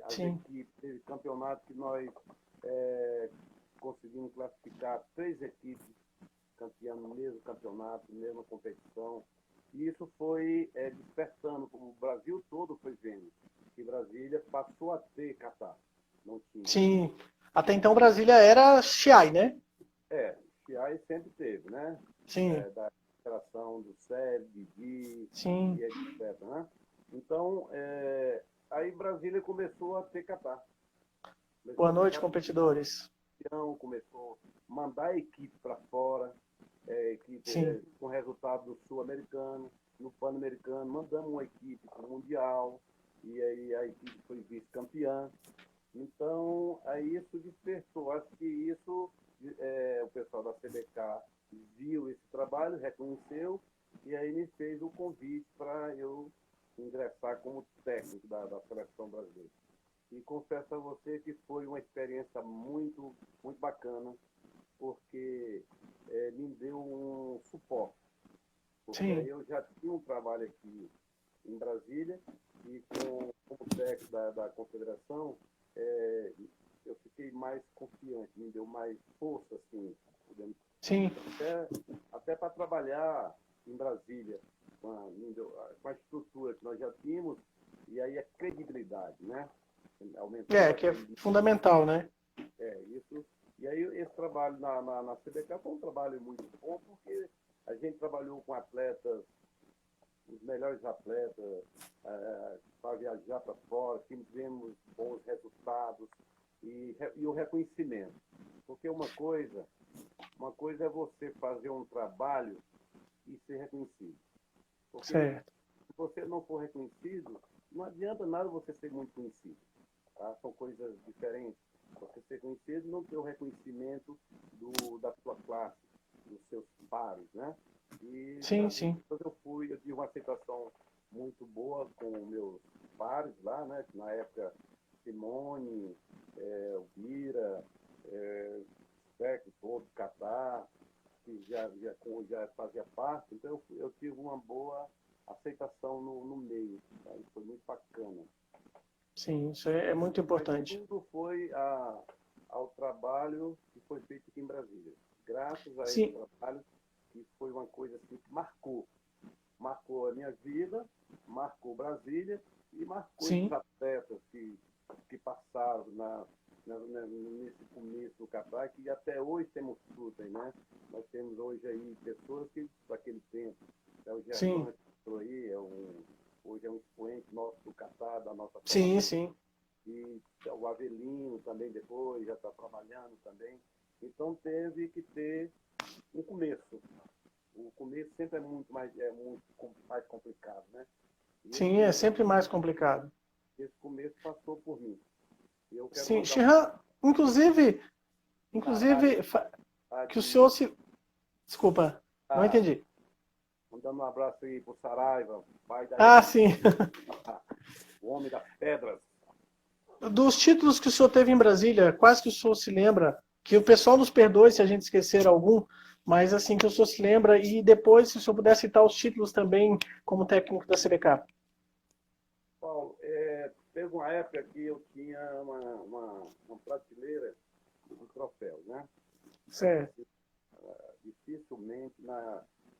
as Sim, equipes, teve campeonato que nós conseguimos classificar 3 equipes campeão no mesmo campeonato, mesma competição. E isso foi despertando, como o Brasil todo foi vendo, que Brasília passou a ter Catar. Não tinha. Sim. Até então Brasília era Chiai, né? Chiai sempre teve, né? Sim, Da geração do Sérgio, Didi sim. e etc. Né? Então, aí Brasília começou a ter Catar. Começou Boa a ter noite, competidores. campeão, começou a mandar a equipe para fora, equipe Sim, com resultado do Sul-Americano, no Pan-Americano, mandamos uma equipe para o Mundial, e aí a equipe foi vice-campeã. Então, aí isso despertou. Acho que isso, o pessoal da CBK viu esse trabalho, reconheceu, e aí me fez o convite para eu ingressar como técnico da seleção brasileira. E confesso a você que foi uma experiência muito, muito bacana, porque me deu um suporte. Porque aí sim, eu já tinha um trabalho aqui em Brasília e como técnico da confederação, eu fiquei mais confiante, me deu mais força, assim, podemos sim, até para trabalhar em Brasília, com a estrutura que nós já tínhamos, e aí a credibilidade, né? Aumentando a que é credibilidade. fundamental, né? Isso. E aí esse trabalho na CBK foi um trabalho muito bom, porque a gente trabalhou com atletas, os melhores atletas, para viajar para fora, tivemos bons resultados e o reconhecimento. Porque uma coisa é você fazer um trabalho e ser reconhecido. Porque Certo. se você não for reconhecido, não adianta nada você ser muito conhecido. Tá? São coisas diferentes. Você ser conhecido e não ter o reconhecimento da sua classe, dos seus pares, né? E Sim, graças a sim, Deus eu tive uma aceitação muito boa com meus pares lá, né? Na época, Simone, Elvira, Beck, todo, Catar, que já fazia parte, então eu tive uma boa aceitação no meio, tá? Isso foi muito bacana. sim. Isso é muito Mas importante. tudo foi ao trabalho que foi feito aqui em Brasília. Graças a esse Sim, trabalho, que foi uma coisa assim, que marcou a minha vida, marcou Brasília e marcou esses sim, atletas que passaram nesse começo do Catar, que até hoje temos frutas, né? Nós temos hoje aí pessoas que, daquele tempo, o sim, Germán, que entrou aí, hoje é um expoente nosso do Catar, da nossa sim, formação, sim. e o Avelino também depois já está trabalhando também. Então teve que ter um começo. O começo sempre é muito mais complicado, né? E esse Sim, é começo, sempre mais complicado. esse começo passou por mim. E eu quero Sim, mandar Shihan, inclusive, um Sarai, que o senhor de, se... Desculpa, não tá, entendi. mandando um abraço aí pro Saraiva, pai da Ah, Yasmin, sim. o homem das pedras. Dos títulos que o senhor teve em Brasília, quais que o senhor se lembra? Que o pessoal nos perdoe se a gente esquecer algum, mas assim que o senhor se lembra, e depois, se o senhor puder citar os títulos também como técnico da CBK. Paulo, teve uma época que eu tinha uma prateleira de troféus, né? Certo. Dificilmente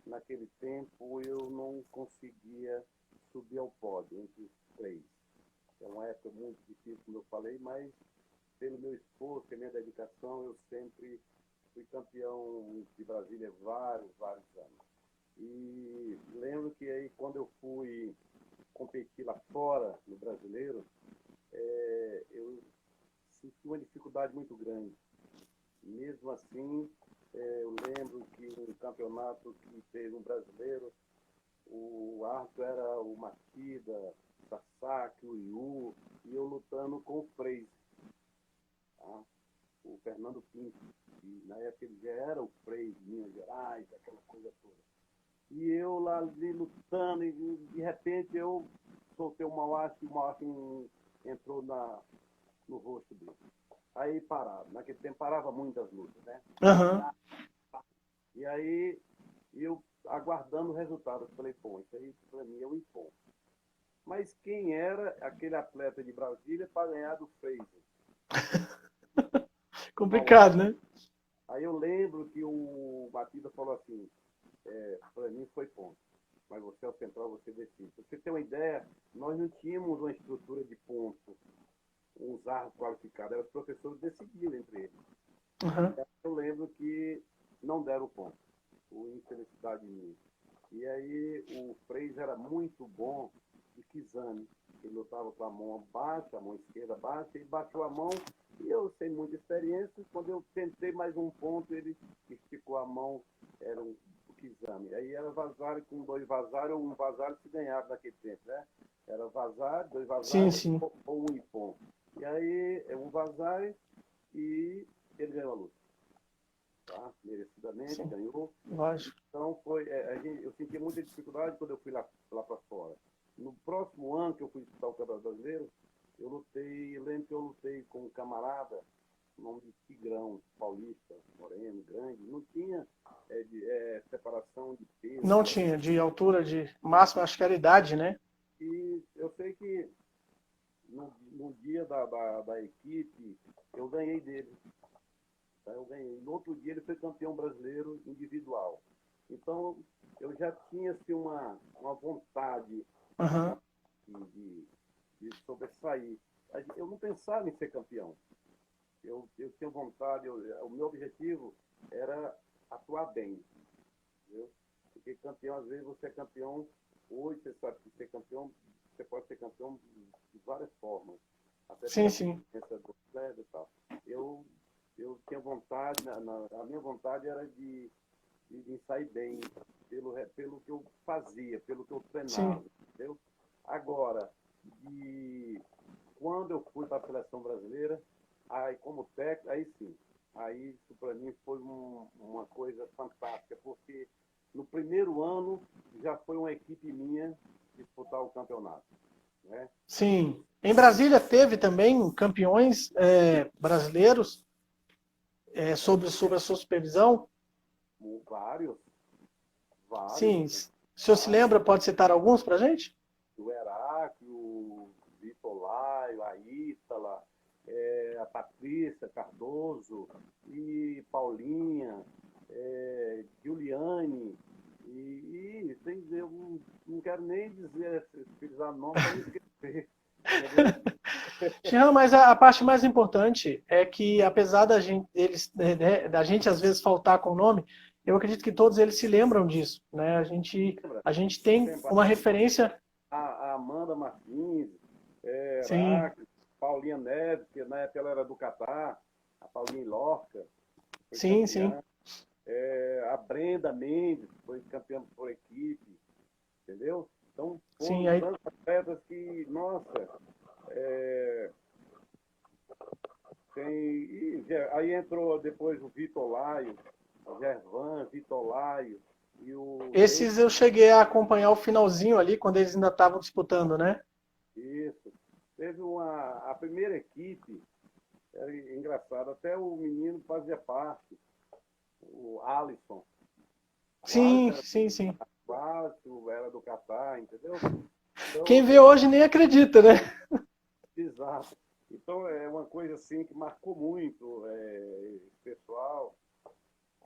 naquele tempo eu não conseguia subir ao pódio entre os três. É uma época muito difícil, como eu falei, mas pelo meu esforço e minha dedicação, eu sempre fui campeão de Brasília vários anos. E lembro que aí quando eu fui competir lá fora, no brasileiro, eu senti uma dificuldade muito grande. Mesmo assim, eu lembro que um campeonato que teve um brasileiro, o árbitro era o Matida, o Sasaki, o Iu, e eu lutando com o Freire, tá? O Fernando Pinto, que na época ele já era o Freire de Minas Gerais, aquela coisa toda. E eu lá ali lutando, e de repente eu soltei o Mauache, e o Mauache entrou no rosto dele. Aí parava, naquele tempo parava muitas lutas, né? Aham. E aí eu aguardando o resultado, eu falei, pô, isso aí para mim é um ponto. Mas quem era aquele atleta de Brasília para ganhar do Fraser? Complicado, né? Aí eu lembro que o Batista falou assim, para mim foi ponto, mas você é o central, você decide. Pra você ter uma ideia, nós não tínhamos uma estrutura de ponto, uns árbitros qualificados, eram os professores decidiam entre eles. Uhum. Eu lembro que não deram ponto, por infelicidade minha. E aí o Freis era muito bom de Kizane. Ele lutava com a mão baixa, a mão esquerda baixa, ele baixou a mão e eu, sem muita experiência, quando eu tentei mais um ponto, ele esticou a mão, era um Kizane. Aí era Vasari com dois Vasari, ou um Vasari se ganhava naquele tempo, né? Era Vasari, dois Sim, Vasari sim. ou um Ipom. E aí um Vasari e ele ganhou a luta. Tá? Merecidamente, Sim, ganhou. lógico. Então, eu senti muita dificuldade quando eu fui lá para fora. No próximo ano que eu fui disputar o Campeonato Brasileiro, eu lembro que eu lutei com um camarada, o nome de Tigrão, paulista, moreno, grande, não tinha separação de peso. Não tinha, de altura, de máxima, acho que era idade, né? E eu sei que no dia da equipe, eu ganhei dele. Tá? Eu ganhei. No outro dia ele foi campeão brasileiro individual. Então, eu já tinha assim, uma vontade Uhum. de, de sobressair. Eu não pensava em ser campeão. Eu tinha vontade, o meu objetivo era atuar bem. Entendeu? Porque campeão, às vezes você é campeão, hoje você sabe que ser campeão, você pode ser campeão de várias formas. Até Sim, pela sim. experiência do atleta e tal. Eu tinha vontade, a minha vontade era de sair bem pelo que eu fazia, pelo que eu Sim. treinava, entendeu? Agora, quando eu fui para a seleção brasileira, aí como técnico, aí sim, aí isso para mim foi uma coisa fantástica, porque no primeiro ano já foi uma equipe minha disputar o campeonato, né? Sim. Em Brasília teve também campeões brasileiros sob a sua supervisão? Vários, vários, Sim. Se o senhor se vários. lembra, pode citar alguns para a gente? O Heráclio, o Vitor Laio, a Ítala, a Patrícia Cardoso, e Paulinha, Giuliane, eu não quero nem dizer, utilizar nome para não esquecer, entendeu? Tião, mas a parte mais importante é que, apesar da gente às vezes faltar com o nome, eu acredito que todos eles se lembram disso, né? Lembra? A gente Por tem exemplo, uma referência, a Amanda Martins, sim, Heráclio, Paulinha Neves, que na época ela era do Catar, a Paulinha Lorca, foi sim, sim, campeã. A Brenda Mendes foi campeã por equipe, entendeu? Então sim, foram aí, tantos atletas que, nossa, é, aí entrou depois o Vitor Laio, o Gervan, Vitor Laio, e esses eu cheguei a acompanhar o finalzinho ali, quando eles ainda estavam disputando, né? isso. Teve a primeira equipe, era engraçado, até o menino fazia parte, o Alisson. O Alisson Sim, sim, sim. era do Catar, entendeu? Quem Então, vê hoje nem acredita, né? exato. Então é uma coisa assim que marcou muito esse pessoal,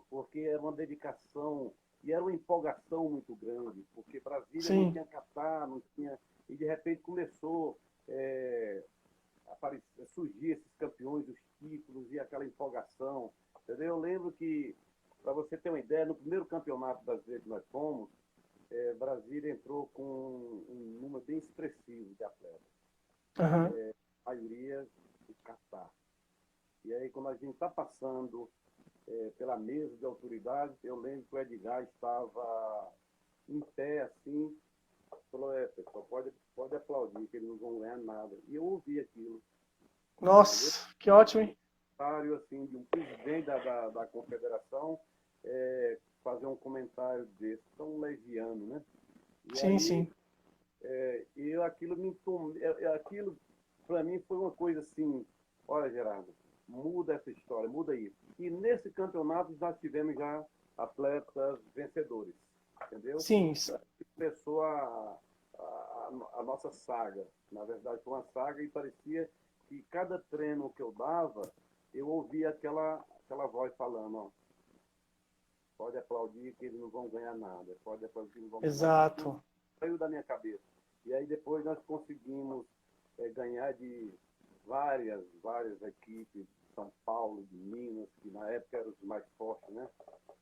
porque era uma dedicação e era uma empolgação muito grande, porque Brasília não Sim, tinha Catar, não tinha. E de repente começou a surgir esses campeões, os títulos e aquela empolgação. Entendeu? Eu lembro que, para você ter uma ideia, no primeiro campeonato brasileiro que nós fomos, Brasília entrou com um número bem expressivo de atletas, aham. a maioria do Catar. E aí, quando a gente está passando pela mesa de autoridade, eu lembro que o Edgar estava em pé, assim, falou, pessoal, pode aplaudir, que eles não vão ganhar nada. E eu ouvi aquilo, entendeu? Nossa, que ótimo, hein? Assim, de um presidente da confederação fazer um comentário desse, tão leviano, né? E Sim, aí, sim. aquilo para mim foi uma coisa assim, olha, Gerardo, muda essa história, muda isso. E nesse campeonato nós tivemos já atletas vencedores, entendeu? Sim, Começou a nossa saga. Na verdade, foi uma saga e parecia que cada treino que eu dava, eu ouvia aquela voz falando, ó, pode aplaudir que eles não vão ganhar nada, pode aplaudir que não vão ganhar nada. Exato. Saiu da minha cabeça. E aí depois nós conseguimos ganhar de várias equipes, São Paulo, de Minas, que na época eram os mais fortes, né?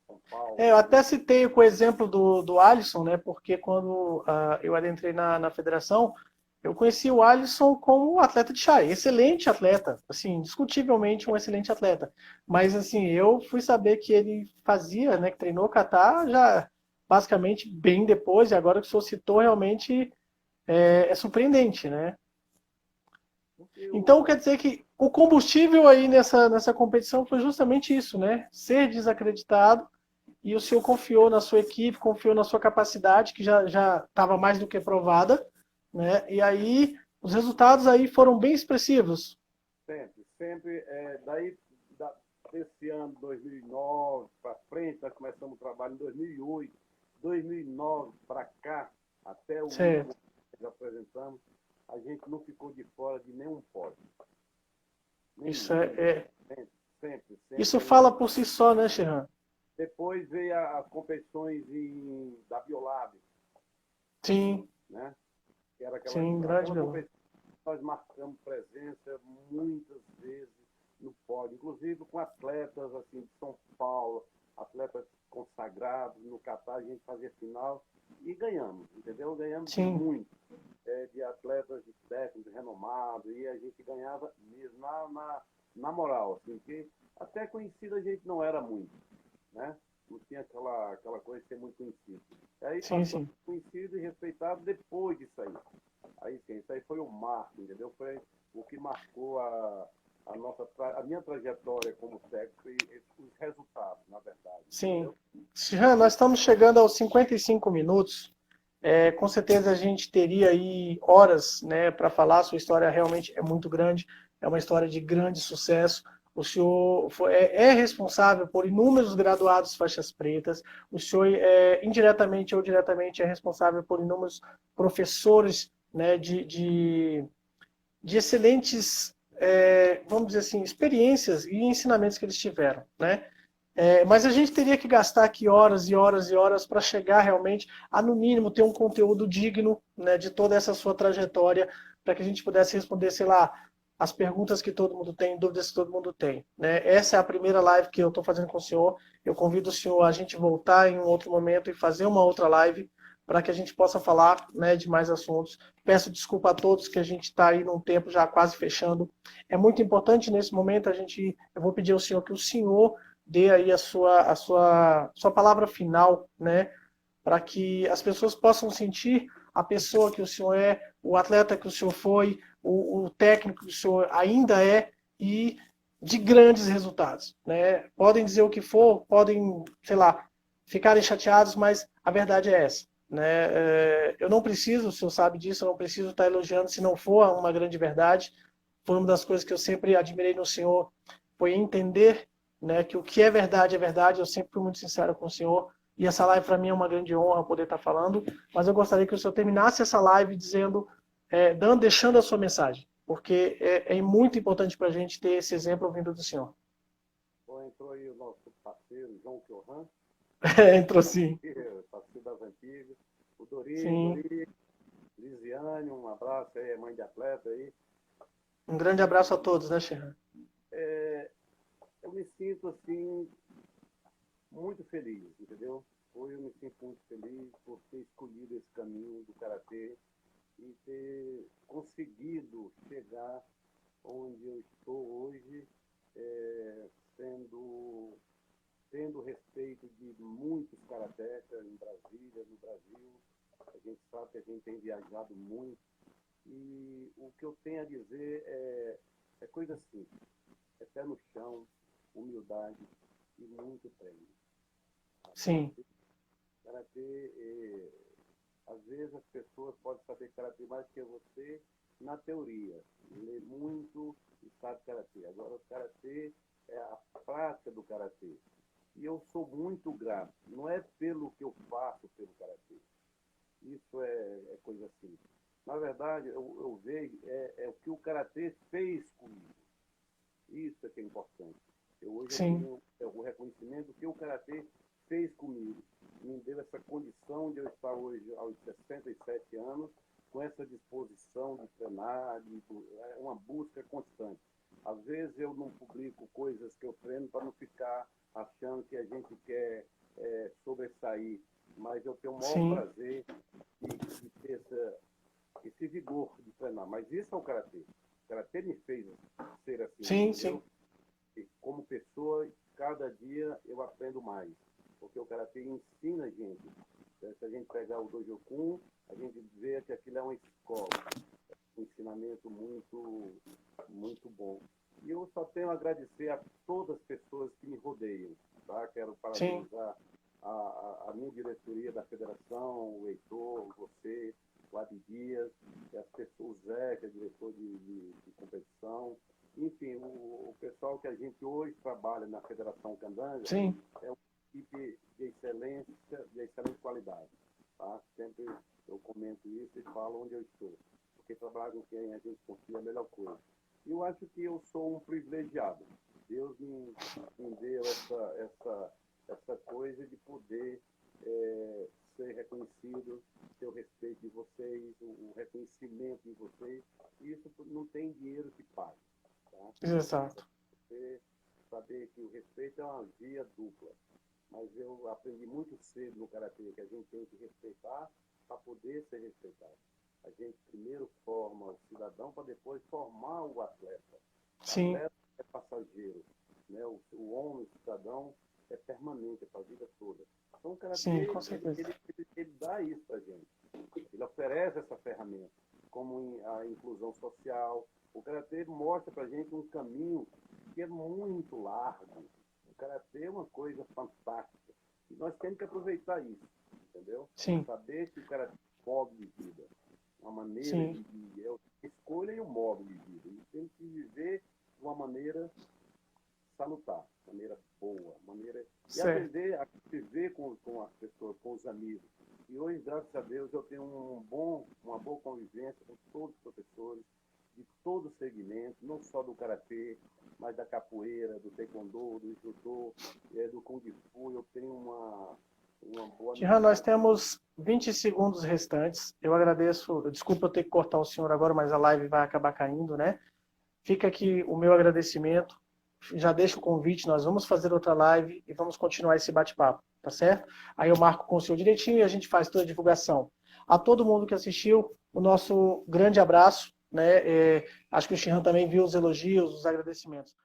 São Paulo. Eu até citei com o exemplo do Alisson, né? Porque quando eu adentrei na federação, eu conheci o Alisson como atleta de chá, excelente atleta, assim, indiscutivelmente um excelente atleta. Mas assim, eu fui saber que ele fazia, né, que treinou kata já basicamente bem depois, e agora que o senhor citou, realmente é surpreendente, né? Então quer dizer que o combustível aí nessa competição foi justamente isso, né? Ser desacreditado e o senhor confiou na sua equipe, confiou na sua capacidade, que já estava mais do que provada, né? E aí os resultados aí foram bem expressivos. Sempre. Desse ano, 2009 para frente, nós começamos o trabalho em 2008. 2009 para cá, até o último que nós apresentamos, a gente não ficou de fora de nenhum pódio. Isso Sempre. Isso fala por si só, né, Shehan? Depois veio as competições da Biolab. Sim. Né? Que era Sim, grande aquela Biolab. competição que nós marcamos presença muitas vezes no pódio, inclusive com atletas assim, de São Paulo, atletas consagrados no Catar, a gente fazia final e ganhamos, entendeu? Ganhamos Sim. muito. De atletas de técnicos renomados, e a gente ganhava mesmo na moral, assim, que até conhecido a gente não era muito, né? Não tinha aquela coisa de ser muito conhecido. Aí passou Sim. conhecido e respeitado depois disso aí. Aí sim, isso aí foi o marco, entendeu? Foi o que marcou a minha trajetória como técnico e os resultados, na verdade. Sim. Entendeu? Shehan, nós estamos chegando aos 55 minutos. Com certeza a gente teria aí horas, né, para falar. Sua história realmente é muito grande, é uma história de grande sucesso. O senhor é responsável por inúmeros graduados faixas pretas. O senhor, indiretamente ou diretamente, é responsável por inúmeros professores, né, de excelentes, vamos dizer assim, experiências e ensinamentos que eles tiveram, né? Mas a gente teria que gastar aqui horas e horas e horas para chegar realmente a, no mínimo, ter um conteúdo digno, né, de toda essa sua trajetória, para que a gente pudesse responder, sei lá, as perguntas que todo mundo tem, dúvidas que todo mundo tem. Né? Essa é a primeira live que eu estou fazendo com o senhor. Eu convido o senhor a gente voltar em um outro momento e fazer uma outra live para que a gente possa falar, né, de mais assuntos. Peço desculpa a todos que a gente está aí num tempo já quase fechando. É muito importante nesse momento eu vou pedir ao senhor que o senhor dê aí a sua palavra final, né, para que as pessoas possam sentir a pessoa que o senhor é, o atleta que o senhor foi, o técnico que o senhor ainda é e de grandes resultados, né? Podem dizer o que for, podem, sei lá, ficarem chateados, mas a verdade é essa, né? Eu não preciso, o senhor sabe disso, eu não preciso estar elogiando se não for uma grande verdade. Foi uma das coisas que eu sempre admirei no senhor, foi entender, né, que o que é verdade é verdade. Eu sempre fui muito sincero com o senhor. E essa live para mim é uma grande honra poder estar falando. Mas eu gostaria que o senhor terminasse essa live dizendo, deixando a sua mensagem, porque é muito importante para a gente ter esse exemplo vindo do senhor. Bom, entrou aí o nosso parceiro, João Kiohan. Entrou sim. Parceiro das antigas. O Sim. Dori, Lisiane, um abraço aí, mãe de atleta aí. Um grande abraço a todos, né, Shehan? Eu me sinto assim muito feliz, entendeu? Hoje eu me sinto muito feliz por ter escolhido esse caminho do karatê e ter conseguido chegar onde eu estou hoje, tendo respeito de muitos karatecas em Brasília, no Brasil. A gente sabe que a gente tem viajado muito e o que eu tenho a dizer é coisa simples, é pé no chão, humildade e muito treino. Sim. Karatê, às vezes as pessoas podem saber karatê mais que você na teoria, lê muito e sabe karatê. Agora o karatê é a prática do karatê. E eu sou muito grato, não é pelo que eu faço pelo karatê. Isso é coisa simples. Na verdade, eu vejo o que o karatê fez comigo. Isso é que é importante. Hoje eu Sim. tenho o reconhecimento do que o karatê fez comigo, me deu essa condição de eu estar hoje aos 67 anos, com essa disposição de treinar, é uma busca constante. Às vezes eu não publico coisas que eu treino para não ficar achando que a gente quer sobressair, mas eu tenho o maior prazer de ter esse vigor de treinar. Mas isso é o Karatê. O Karatê me fez ser assim. Sim. E como pessoa, cada dia eu aprendo mais, porque o Karatê ensina a gente. Se a gente pegar o Dojo Kun, a gente vê que aquilo é uma escola, um ensinamento muito, muito bom. E eu só tenho a agradecer a todas as pessoas que me rodeiam. Tá? Quero parabenizar a minha diretoria da federação, o Heitor, você, o Adi Dias, as pessoas, o Zé, que é diretor de competição. Enfim, o pessoal que a gente hoje trabalha na Federação Candanga é uma equipe de excelente qualidade. Tá? Sempre eu comento isso e falo onde eu estou, porque trabalhar com quem a gente confia é a melhor coisa. E eu acho que eu sou um privilegiado. Deus me deu essa coisa de poder ser reconhecido, ter o respeito de vocês, o reconhecimento de vocês. E isso não tem dinheiro que pague. Tá? Exato. Você saber que o respeito é uma via dupla. Mas eu aprendi muito cedo no Karatê que a gente tem que respeitar para poder ser respeitado. A gente primeiro forma o cidadão para depois formar o atleta. Sim. O atleta é passageiro. Né? O homem, o cidadão, é permanente, é para a vida toda. Então o Karatê, ele dá isso para a gente. Ele oferece essa ferramenta, como a inclusão social. O Karatê mostra para a gente um caminho que é muito largo. O Karatê é uma coisa fantástica. E nós temos que aproveitar isso, entendeu? Sim. Saber que o Karatê é um modo de vida. Uma maneira de viver. É a escolha e o modo de vida. E tem que viver de uma maneira salutar, maneira boa, maneira... E aprender a viver com as pessoas, com os amigos. E hoje, graças a Deus, eu tenho uma boa convivência com todos os professores, de todo o segmento, não só do Karatê, mas da capoeira, do taekwondo, do judô, do kung fu. Eu tenho uma boa... Shehan, nós temos 20 segundos restantes. Eu agradeço, desculpa eu ter que cortar o senhor agora, mas a live vai acabar caindo, né? Fica aqui o meu agradecimento. Já deixo o convite, nós vamos fazer outra live e vamos continuar esse bate-papo, tá certo? Aí eu marco com o senhor direitinho e a gente faz toda a divulgação. A todo mundo que assistiu, o nosso grande abraço, né? Acho que o Shehan também viu os elogios, os agradecimentos.